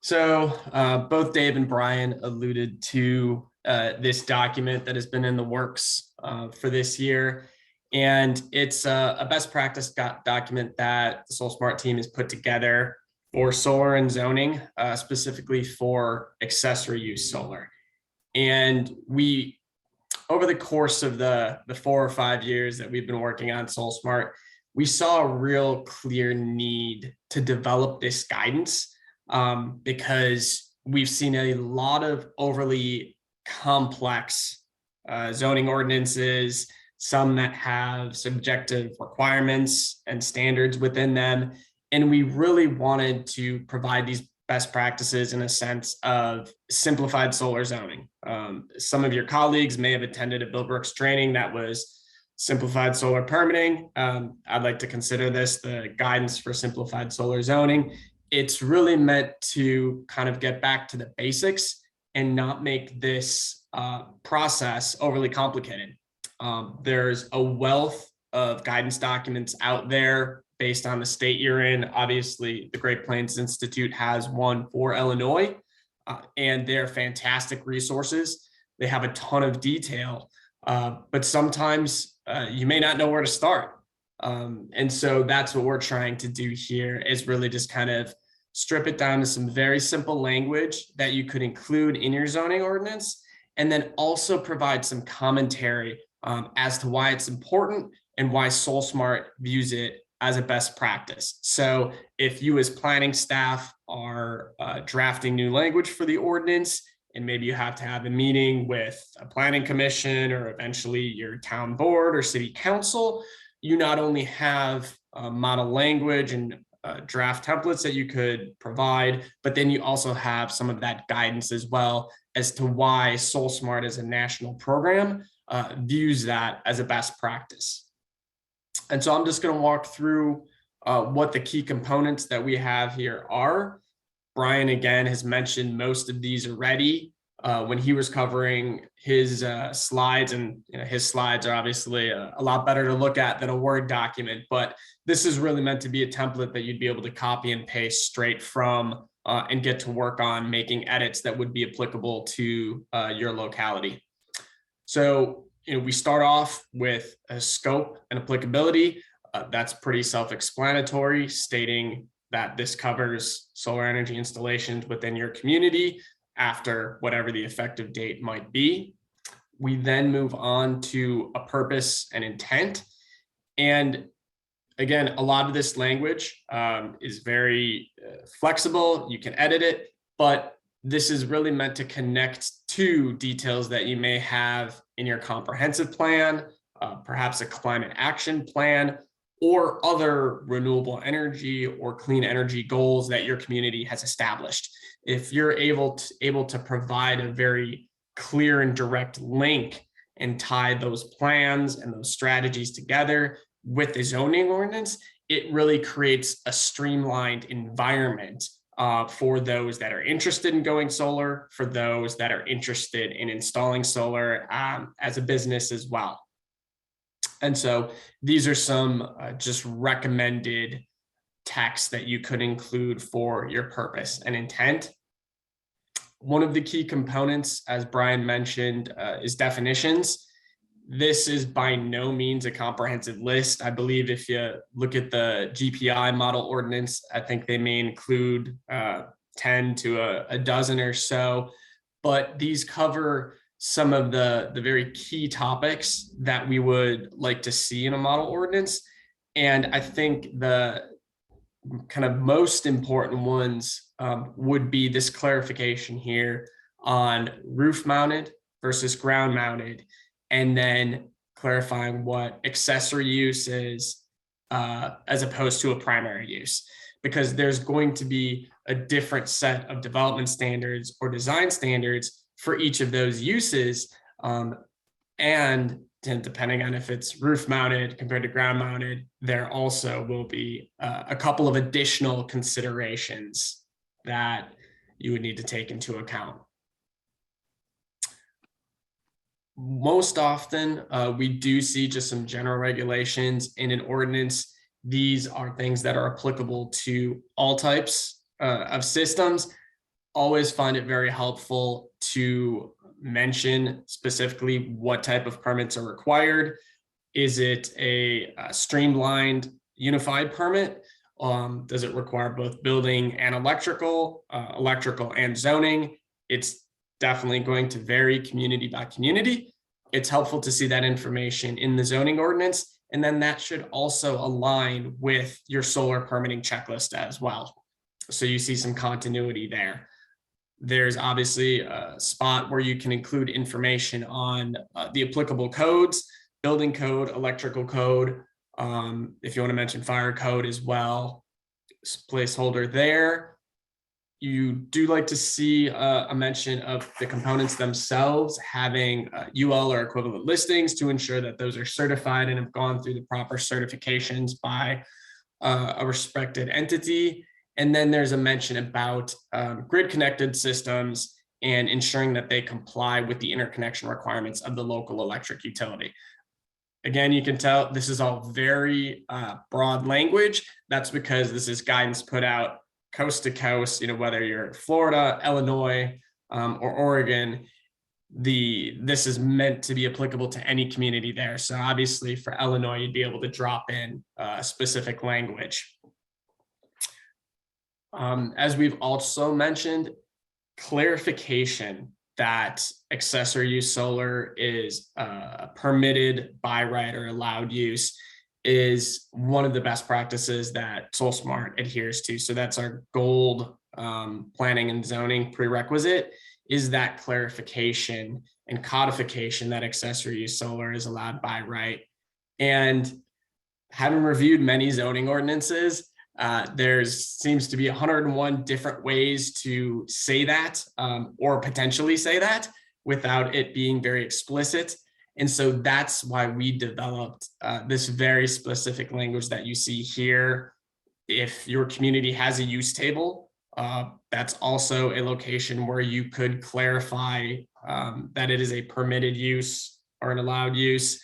So both Dave and Brian alluded to this document that has been in the works for this year. And it's a best practice document that the SolSmart team has put together for solar and zoning, specifically for accessory use solar. And we, over the course of the 4 or 5 years that we've been working on SolSmart, we saw a real clear need to develop this guidance because we've seen a lot of overly complex zoning ordinances, some that have subjective requirements and standards within them. And we really wanted to provide these best practices in a sense of simplified solar zoning. Some of your colleagues may have attended a Bill Brooks training that was simplified solar permitting. I'd like to consider this the guidance for simplified solar zoning. It's really meant to kind of get back to the basics and not make this process overly complicated. There's a wealth of guidance documents out there based on the state you're in. Obviously, the Great Plains Institute has one for Illinois, and they're fantastic resources. They have a ton of detail, but sometimes you may not know where to start. And so that's what we're trying to do here, is really just kind of strip it down to some very simple language that you could include in your zoning ordinance, and then also provide some commentary as to why it's important and why SolSmart views it as a best practice. So if you as planning staff are drafting new language for the ordinance, and maybe you have to have a meeting with a planning commission or eventually your town board or city council, you not only have model language and draft templates that you could provide, but then you also have some of that guidance as well as to why SolSmart as a national program views that as a best practice. And so I'm just going to walk through what the key components that we have here are. Brian, again, has mentioned most of these already when he was covering his slides, and his slides are obviously a lot better to look at than a Word document, but this is really meant to be a template that you'd be able to copy and paste straight from and get to work on making edits that would be applicable to your locality. So we start off with a scope and applicability. That's pretty self-explanatory, stating that this covers solar energy installations within your community after whatever the effective date might be. We then move on to a purpose and intent. And again, a lot of this language is very flexible. You can edit it, but this is really meant to connect to details that you may have in your comprehensive plan, perhaps a climate action plan, or other renewable energy or clean energy goals that your community has established. If you're able to provide a very clear and direct link and tie those plans and those strategies together with the zoning ordinance, it really creates a streamlined environment for those that are interested in going solar, for those that are interested in installing solar as a business as well. And so these are some just recommended texts that you could include for your purpose and intent. One of the key components, as Brian mentioned, is definitions. This is by no means a comprehensive list. I believe if you look at the GPI model ordinance, I think they may include 10 to a dozen or so, but these cover some of the very key topics that we would like to see in a model ordinance. And I think the kind of most important ones would be this clarification here on roof mounted versus ground mounted, and then clarifying what accessory use is as opposed to a primary use, because there's going to be a different set of development standards or design standards for each of those uses. And depending on if it's roof mounted compared to ground mounted, there also will be a couple of additional considerations that you would need to take into account. Most often, we do see just some general regulations in an ordinance. These are things that are applicable to all types of systems. Always find it very helpful to mention specifically what type of permits are required. Is it a streamlined unified permit? Does it require both building and electrical and zoning? It's definitely going to vary community by community. It's helpful to see that information in the zoning ordinance, and then that should also align with your solar permitting checklist as well. So you see some continuity there. There's obviously a spot where you can include information on the applicable codes, building code, electrical code. If you want to mention fire code as well, placeholder there. You do like to see a mention of the components themselves having UL or equivalent listings to ensure that those are certified and have gone through the proper certifications by a respected entity. And then there's a mention about grid connected systems and ensuring that they comply with the interconnection requirements of the local electric utility. Again, you can tell this is all very broad language. That's because this is guidance put out coast to coast, whether you're in Florida, Illinois, or Oregon, this is meant to be applicable to any community there. So obviously for Illinois, you'd be able to drop in specific language. As we've also mentioned, clarification that accessory use solar is permitted by right or allowed use is one of the best practices that SolSmart adheres to. So that's our gold planning and zoning prerequisite, is that clarification and codification that accessory use solar is allowed by right. And having reviewed many zoning ordinances, there seems to be 101 different ways to say that or potentially say that without it being very explicit. And so that's why we developed this very specific language that you see here. If your community has a use table, that's also a location where you could clarify that it is a permitted use or an allowed use.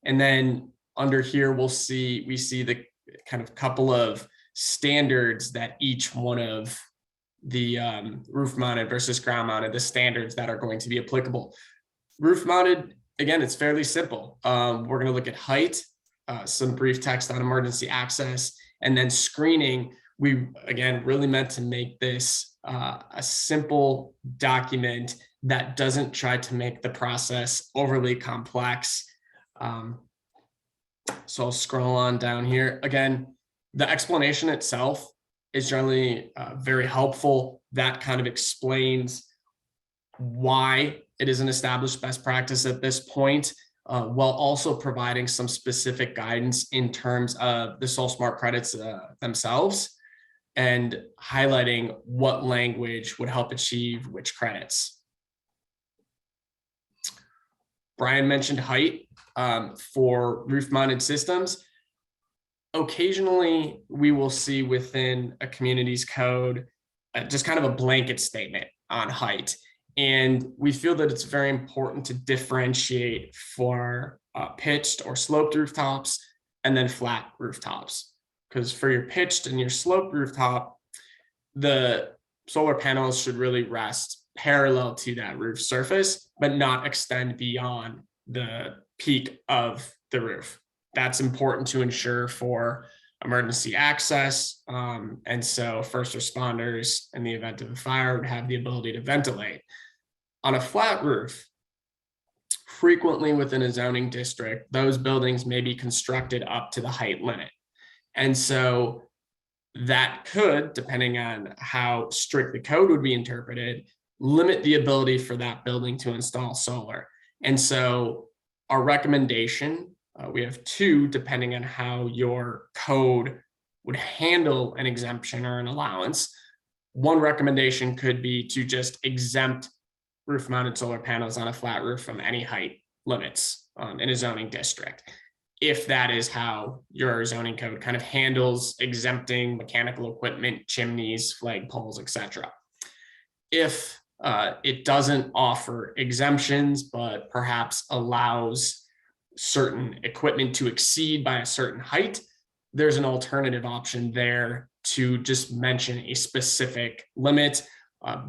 And then under here, we see the kind of couple of standards that each one of the roof mounted versus ground mounted, the standards that are going to be applicable. Roof mounted, again, it's fairly simple. We're going to look at height, some brief text on emergency access, and then screening. We, again, really meant to make this a simple document that doesn't try to make the process overly complex. So I'll scroll on down here. Again, the explanation itself is generally very helpful. That kind of explains why it is an established best practice at this point, while also providing some specific guidance in terms of the SolSmart credits themselves and highlighting what language would help achieve which credits. Brian mentioned height for roof-mounted systems. Occasionally, we will see within a community's code just kind of a blanket statement on height. And we feel that it's very important to differentiate for pitched or sloped rooftops and then flat rooftops. Because for your pitched and your sloped rooftop, the solar panels should really rest parallel to that roof surface, but not extend beyond the peak of the roof. That's important to ensure for emergency access. And so first responders in the event of a fire would have the ability to ventilate. On a flat roof, frequently within a zoning district, those buildings may be constructed up to the height limit. And so that could, depending on how strict the code would be interpreted, limit the ability for that building to install solar. And so our recommendation, we have two, depending on how your code would handle an exemption or an allowance. One recommendation could be to just exempt roof-mounted solar panels on a flat roof from any height limits in a zoning district, if that is how your zoning code kind of handles exempting mechanical equipment, chimneys, flagpoles, etc. If it doesn't offer exemptions, but perhaps allows certain equipment to exceed by a certain height, there's an alternative option there to just mention a specific limit.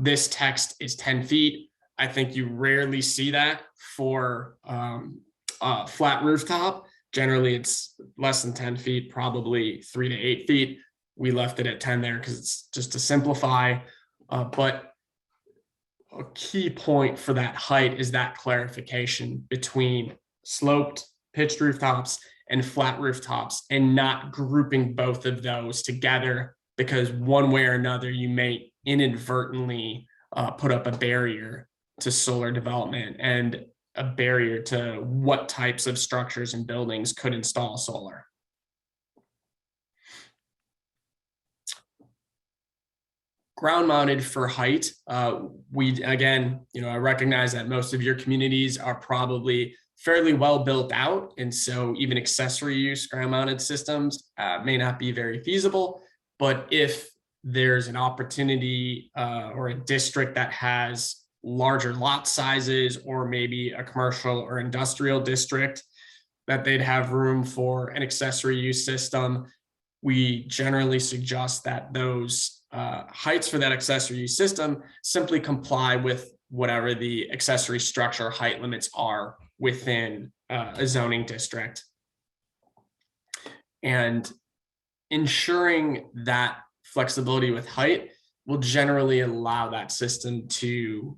This text is 10 feet. I think you rarely see that for a flat rooftop. Generally, it's less than 10 feet, probably 3 to 8 feet. We left it at 10 there because it's just to simplify. But a key point for that height is that clarification between sloped pitched rooftops and flat rooftops, and not grouping both of those together, because one way or another, you may inadvertently put up a barrier to solar development and a barrier to what types of structures and buildings could install solar. Ground mounted for height, we, again, I recognize that most of your communities are probably fairly well built out, and so even accessory use ground mounted systems may not be very feasible. But if there's an opportunity or a district that has larger lot sizes, or maybe a commercial or industrial district that they'd have room for an accessory use system, we generally suggest that those heights for that accessory use system simply comply with whatever the accessory structure height limits are within a zoning district. And ensuring that flexibility with height will generally allow that system to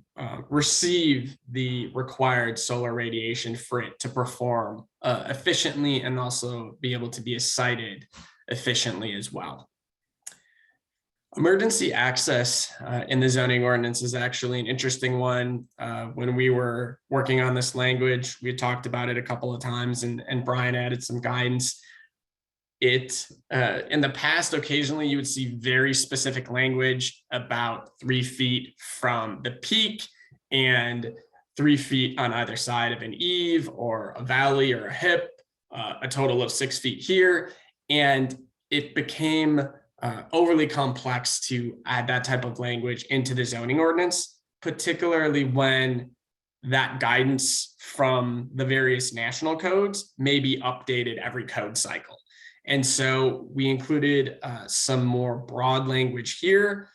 receive the required solar radiation for it to perform efficiently, and also be able to be sited efficiently as well. Emergency access in the zoning ordinance is actually an interesting one. When we were working on this language, we talked about it a couple of times, and Brian added some guidance. In the past, occasionally you would see very specific language about 3 feet from the peak and 3 feet on either side of an eave or a valley or a hip, a total of 6 feet here. And it became overly complex to add that type of language into the zoning ordinance, particularly when that guidance from the various national codes may be updated every code cycle. And so we included some more broad language here.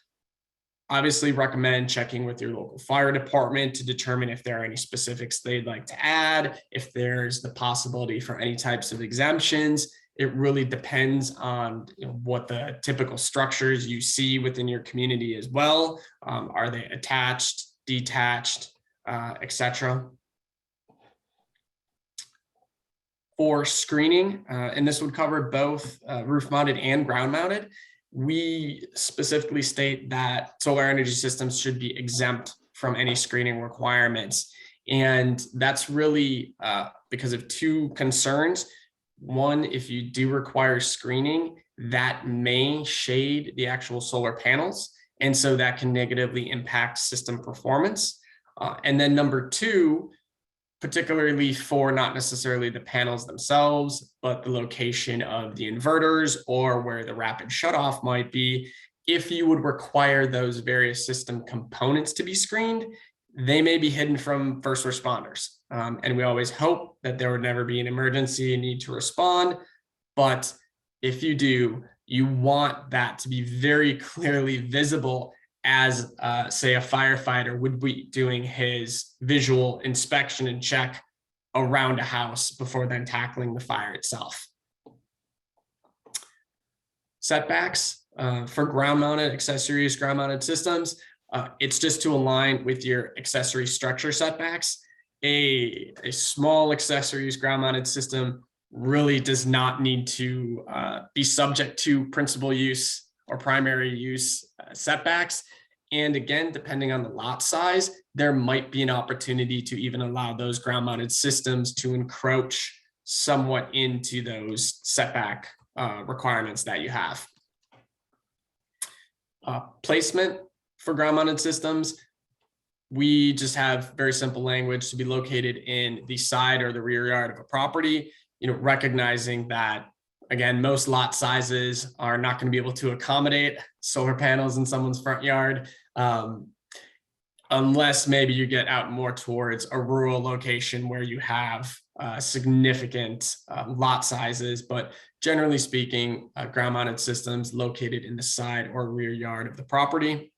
Obviously recommend checking with your local fire department to determine if there are any specifics they'd like to add, if there's the possibility for any types of exemptions. It really depends on what the typical structures you see within your community as well. Are they attached, detached, etc. For screening, and this would cover both roof-mounted and ground-mounted, we specifically state that solar energy systems should be exempt from any screening requirements. And that's really because of two concerns. One, if you do require screening, that may shade the actual solar panels, and so that can negatively impact system performance. And then number two, particularly for not necessarily the panels themselves, but the location of the inverters or where the rapid shutoff might be, if you would require those various system components to be screened, they may be hidden from first responders. And we always hope that there would never be an emergency and need to respond. But if you do, you want that to be very clearly visible as, say, a firefighter would be doing his visual inspection and check around a house before then tackling the fire itself. Setbacks for ground-mounted accessories, ground-mounted systems, it's just to align with your accessory structure setbacks. A small accessories ground-mounted system really does not need to be subject to principal use or primary use setbacks. And again, depending on the lot size, there might be an opportunity to even allow those ground mounted systems to encroach somewhat into those setback requirements that you have. Placement for ground mounted systems, we just have very simple language to be located in the side or the rear yard of a property, recognizing that, again, most lot sizes are not going to be able to accommodate solar panels in someone's front yard, unless maybe you get out more towards a rural location where you have significant lot sizes. But generally speaking, ground mounted systems located in the side or rear yard of the property.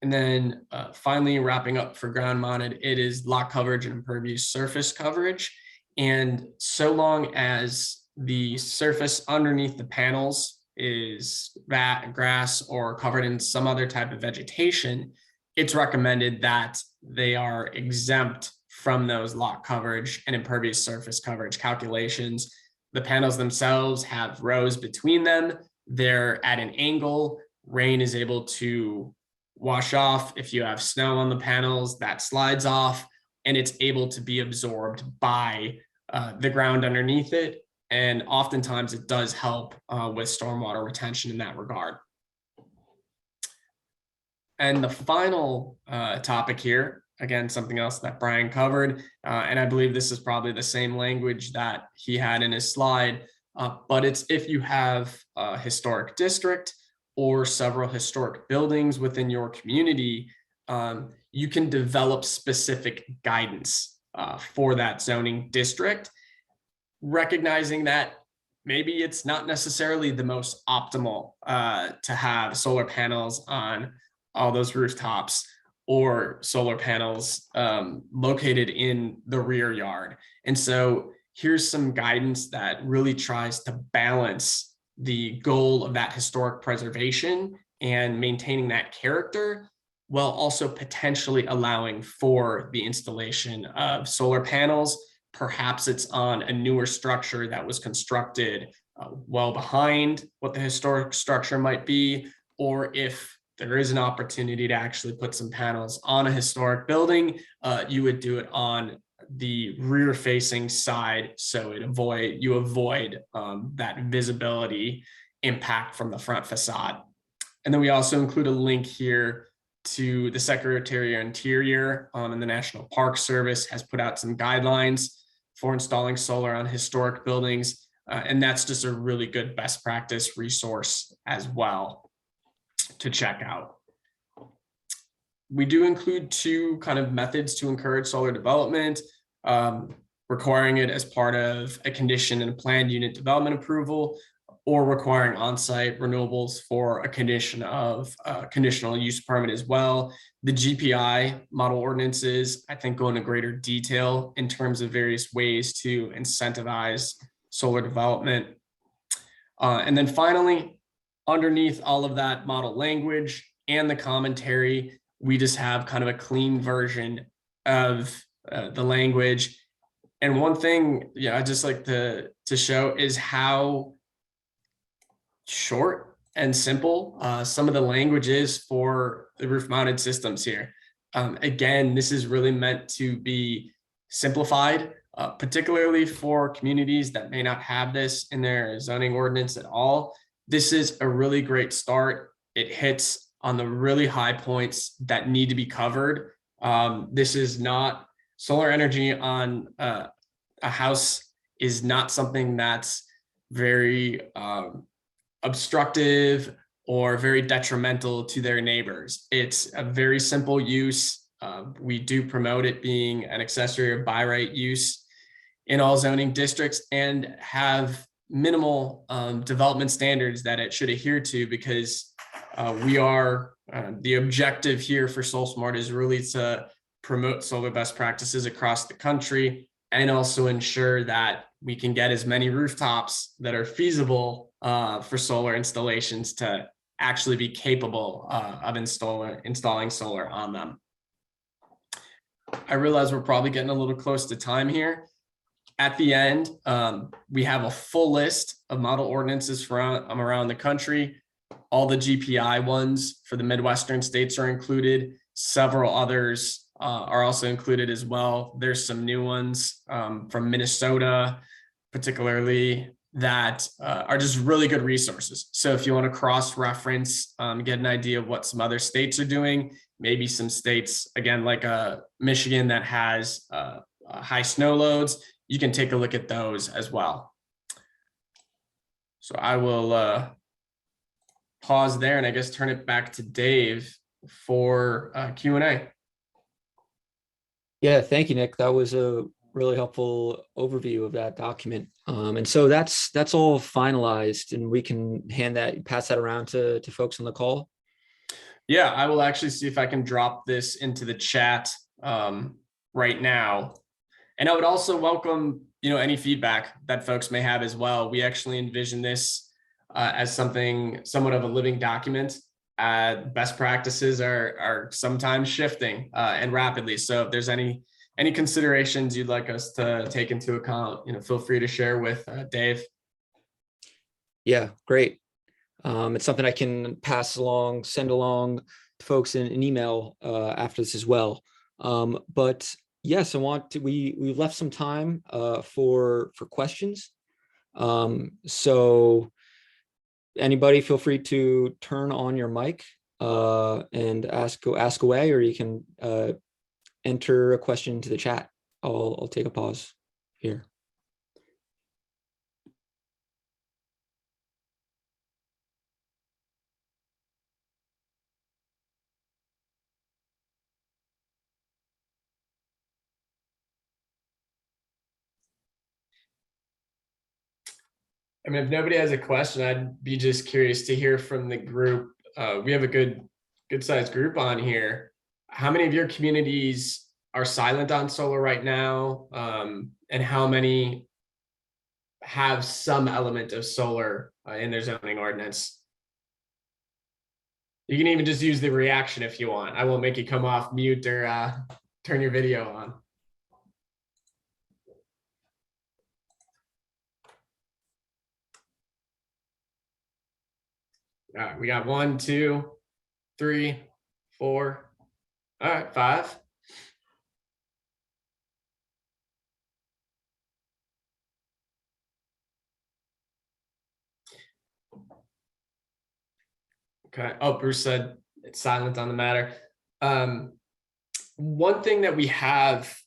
And then finally, wrapping up for ground mounted, it is lot coverage and impervious surface coverage. And so long as the surface underneath the panels is grass or covered in some other type of vegetation, it's recommended that they are exempt from those lot coverage and impervious surface coverage calculations. The panels themselves have rows between them. They're at an angle. Rain is able to wash off. If you have snow on the panels, that slides off, and it's able to be absorbed by the ground underneath it. And oftentimes it does help with stormwater retention in that regard. And the final topic here, again, something else that Brian covered, and I believe this is probably the same language that he had in his slide, but it's if you have a historic district or several historic buildings within your community, you can develop specific guidance for that zoning district, recognizing that maybe it's not necessarily the most optimal to have solar panels on all those rooftops or solar panels located in the rear yard. And so here's some guidance that really tries to balance the goal of that historic preservation and maintaining that character, while also potentially allowing for the installation of solar panels. Perhaps it's on a newer structure that was constructed well behind what the historic structure might be, or if there is an opportunity to actually put some panels on a historic building, you would do it on the rear facing side, so you avoid that visibility impact from the front facade. And then we also include a link here to the Secretary of Interior and the National Park Service has put out some guidelines for installing solar on historic buildings. And that's just a really good best practice resource as well to check out. We do include two kind of methods to encourage solar development, requiring it as part of a condition in a planned unit development approval, or requiring on-site renewables for a condition of conditional use permit as well. The GPI model ordinances, I think, go into greater detail in terms of various ways to incentivize solar development. And then finally, underneath all of that model language and the commentary, we just have kind of a clean version of the language. And one thing, I just like to show is how short and simple some of the language is for the roof mounted systems here. Again, this is really meant to be simplified, particularly for communities that may not have this in their zoning ordinance at all. This is a really great start. It hits on the really high points that need to be covered. This is not solar energy on a house is not something that's very obstructive or very detrimental to their neighbors. It's a very simple use. We do promote it being an accessory or by right use in all zoning districts, and have minimal development standards that it should adhere to, because we are the objective here for SolSmart is really to promote solar best practices across the country, and also ensure that we can get as many rooftops that are feasible for solar installations to actually be capable of installing solar on them. I realize we're probably getting a little close to time here. At the end, we have a full list of model ordinances from around the country. All the GPI ones for the Midwestern states are included. Several others are also included as well. There's some new ones from Minnesota, particularly, that are just really good resources. So if you want to cross-reference, get an idea of what some other states are doing, maybe some states, again, like Michigan that has high snow loads, you can take a look at those as well. So I will pause there and I guess turn it back to Dave for Q&A. Yeah, thank you, Nick. That was a really helpful overview of that document. And so that's all finalized, and we can pass that around to folks on the call. Yeah, I will actually see if I can drop this into the chat right now. And I would also welcome, any feedback that folks may have as well. We actually envision this as something somewhat of a living document. Best practices are sometimes shifting and rapidly. So if there's any considerations you'd like us to take into account, feel free to share with Dave. Yeah, great. It's something I can send along to folks in an email after this as well. But yes, we've left some time for questions. So anybody feel free to turn on your mic and ask away, or you can enter a question into the chat. I'll take a pause here. I mean, if nobody has a question, I'd be just curious to hear from the group. We have a good sized group on here. How many of your communities are silent on solar right now? And how many have some element of solar in their zoning ordinance? You can even just use the reaction if you want. I won't make you come off mute or turn your video on. All right, we got 1, 2, 3, 4. All right, 5. Okay. Oh, Bruce said it's silent on the matter. One thing that we have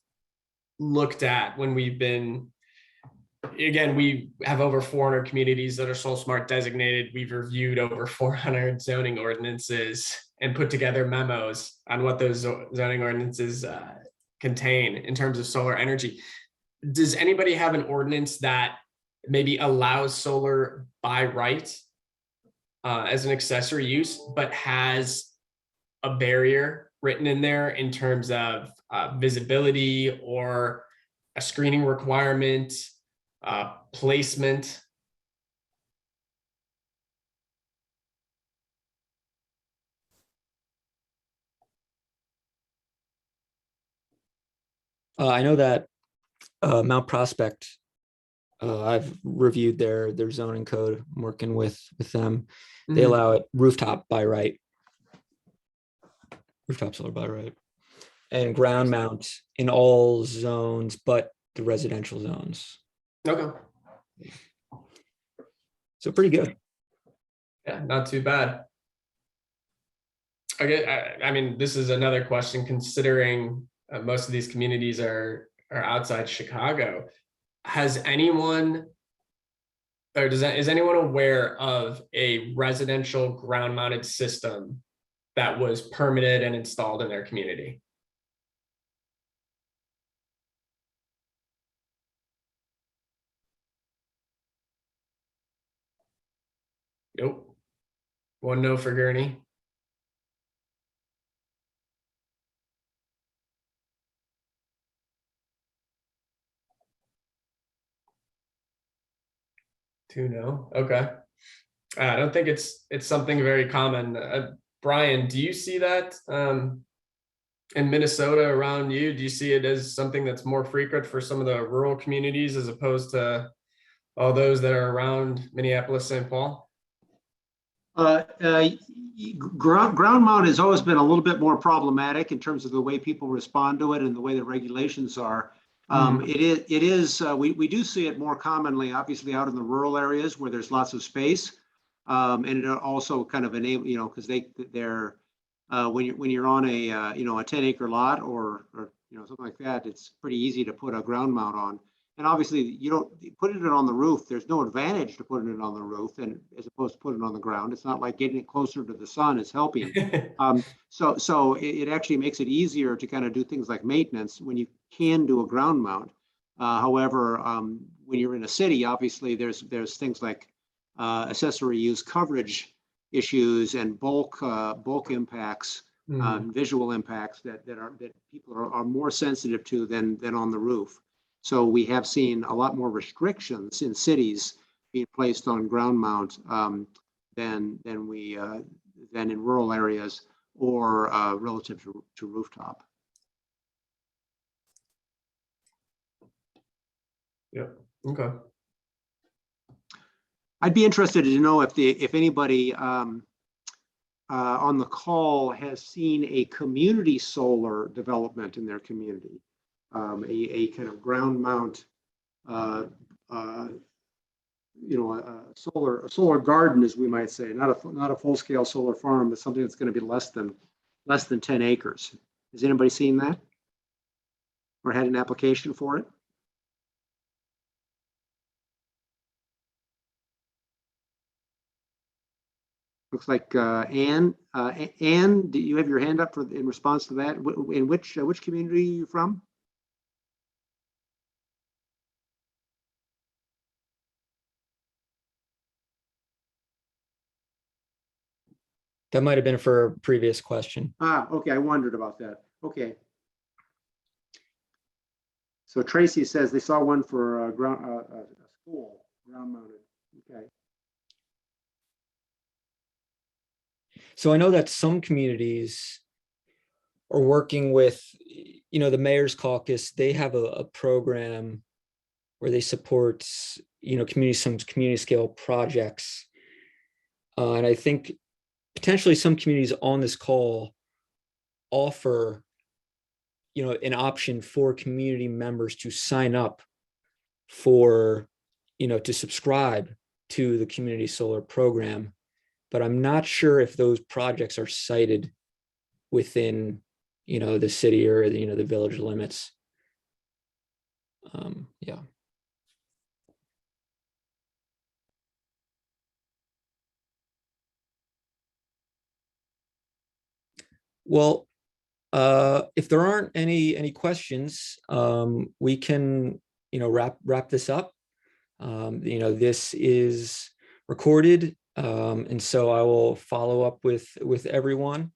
looked at when we have over 400 communities that are Soul Smart designated. We've reviewed over 400 zoning ordinances and put together memos on what those zoning ordinances contain in terms of solar energy. Does anybody have an ordinance that maybe allows solar by right as an accessory use, but has a barrier written in there in terms of visibility or a screening requirement, placement? I know that Mount Prospect, I've reviewed their zoning code. I'm working with them. They allow it rooftop by right. Rooftop solar by right. And ground mount in all zones but the residential zones. Okay. So pretty good. Yeah, not too bad. Okay, I mean, this is another question, considering most of these communities are outside Chicago. Has anyone, or is anyone aware of a residential ground mounted system that was permitted and installed in their community? Nope. 1 no for Gurney. Two no. Okay. I don't think it's something very common. Brian, do you see that? in Minnesota around you? Do you see it as something that's more frequent for some of the rural communities as opposed to all those that are around Minneapolis, St. Paul? Ground mount has always been a little bit more problematic in terms of the way people respond to it and the way the regulations are. We do see it more commonly, obviously, out in the rural areas where there's lots of space. And it also kind of enable, because they're when you're on a a 10-acre lot or something like that, it's pretty easy to put a ground mount on. And obviously, you don't put it on the roof. There's no advantage to putting it on the roof, and as opposed to putting it on the ground. It's not like getting it closer to the sun is helping. So it actually makes it easier to kind of do things like maintenance when you can do a ground mount. However, when you're in a city, obviously there's things like accessory use coverage issues and bulk impacts, visual impacts that people are more sensitive to than on the roof. So we have seen a lot more restrictions in cities being placed on ground mount than in rural areas or relative to rooftop. Yeah. Okay. I'd be interested to know if anybody on the call has seen a community solar development in their community, a kind of ground mount, a solar garden, as we might say, not a full scale solar farm, but something that's going to be less than 10 acres. Has anybody seen that or had an application for it? Looks like Anne. Anne, do you have your hand up in response to that? In which community are you from? That might have been for a previous question. Okay. I wondered about that. Okay. So Tracy says they saw one for a school, ground mounted. Okay. So I know that some communities are working with, the mayor's caucus. They have a program where they support, some community scale projects. And I think potentially some communities on this call offer, an option for community members to sign up for, to subscribe to the community solar program. But I'm not sure if those projects are cited within, the city or the village limits. Yeah. Well, if there aren't any questions, we can, wrap this up. This is recorded, and so I will follow up with everyone,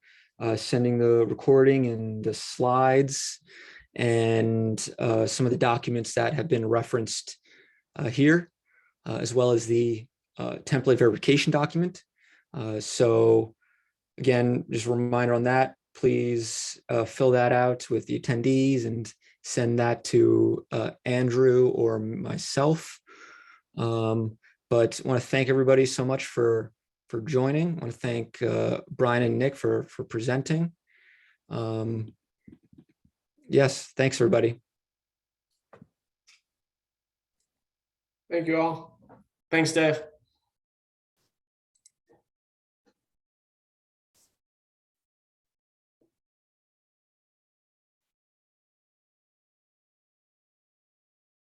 sending the recording and the slides and some of the documents that have been referenced here, as well as the template verification document. So again, just a reminder on that. Please fill that out with the attendees and send that to Andrew or myself. But I want to thank everybody so much for joining. I want to thank Brian and Nick for presenting. Yes, thanks everybody. Thank you all. Thanks, Dave.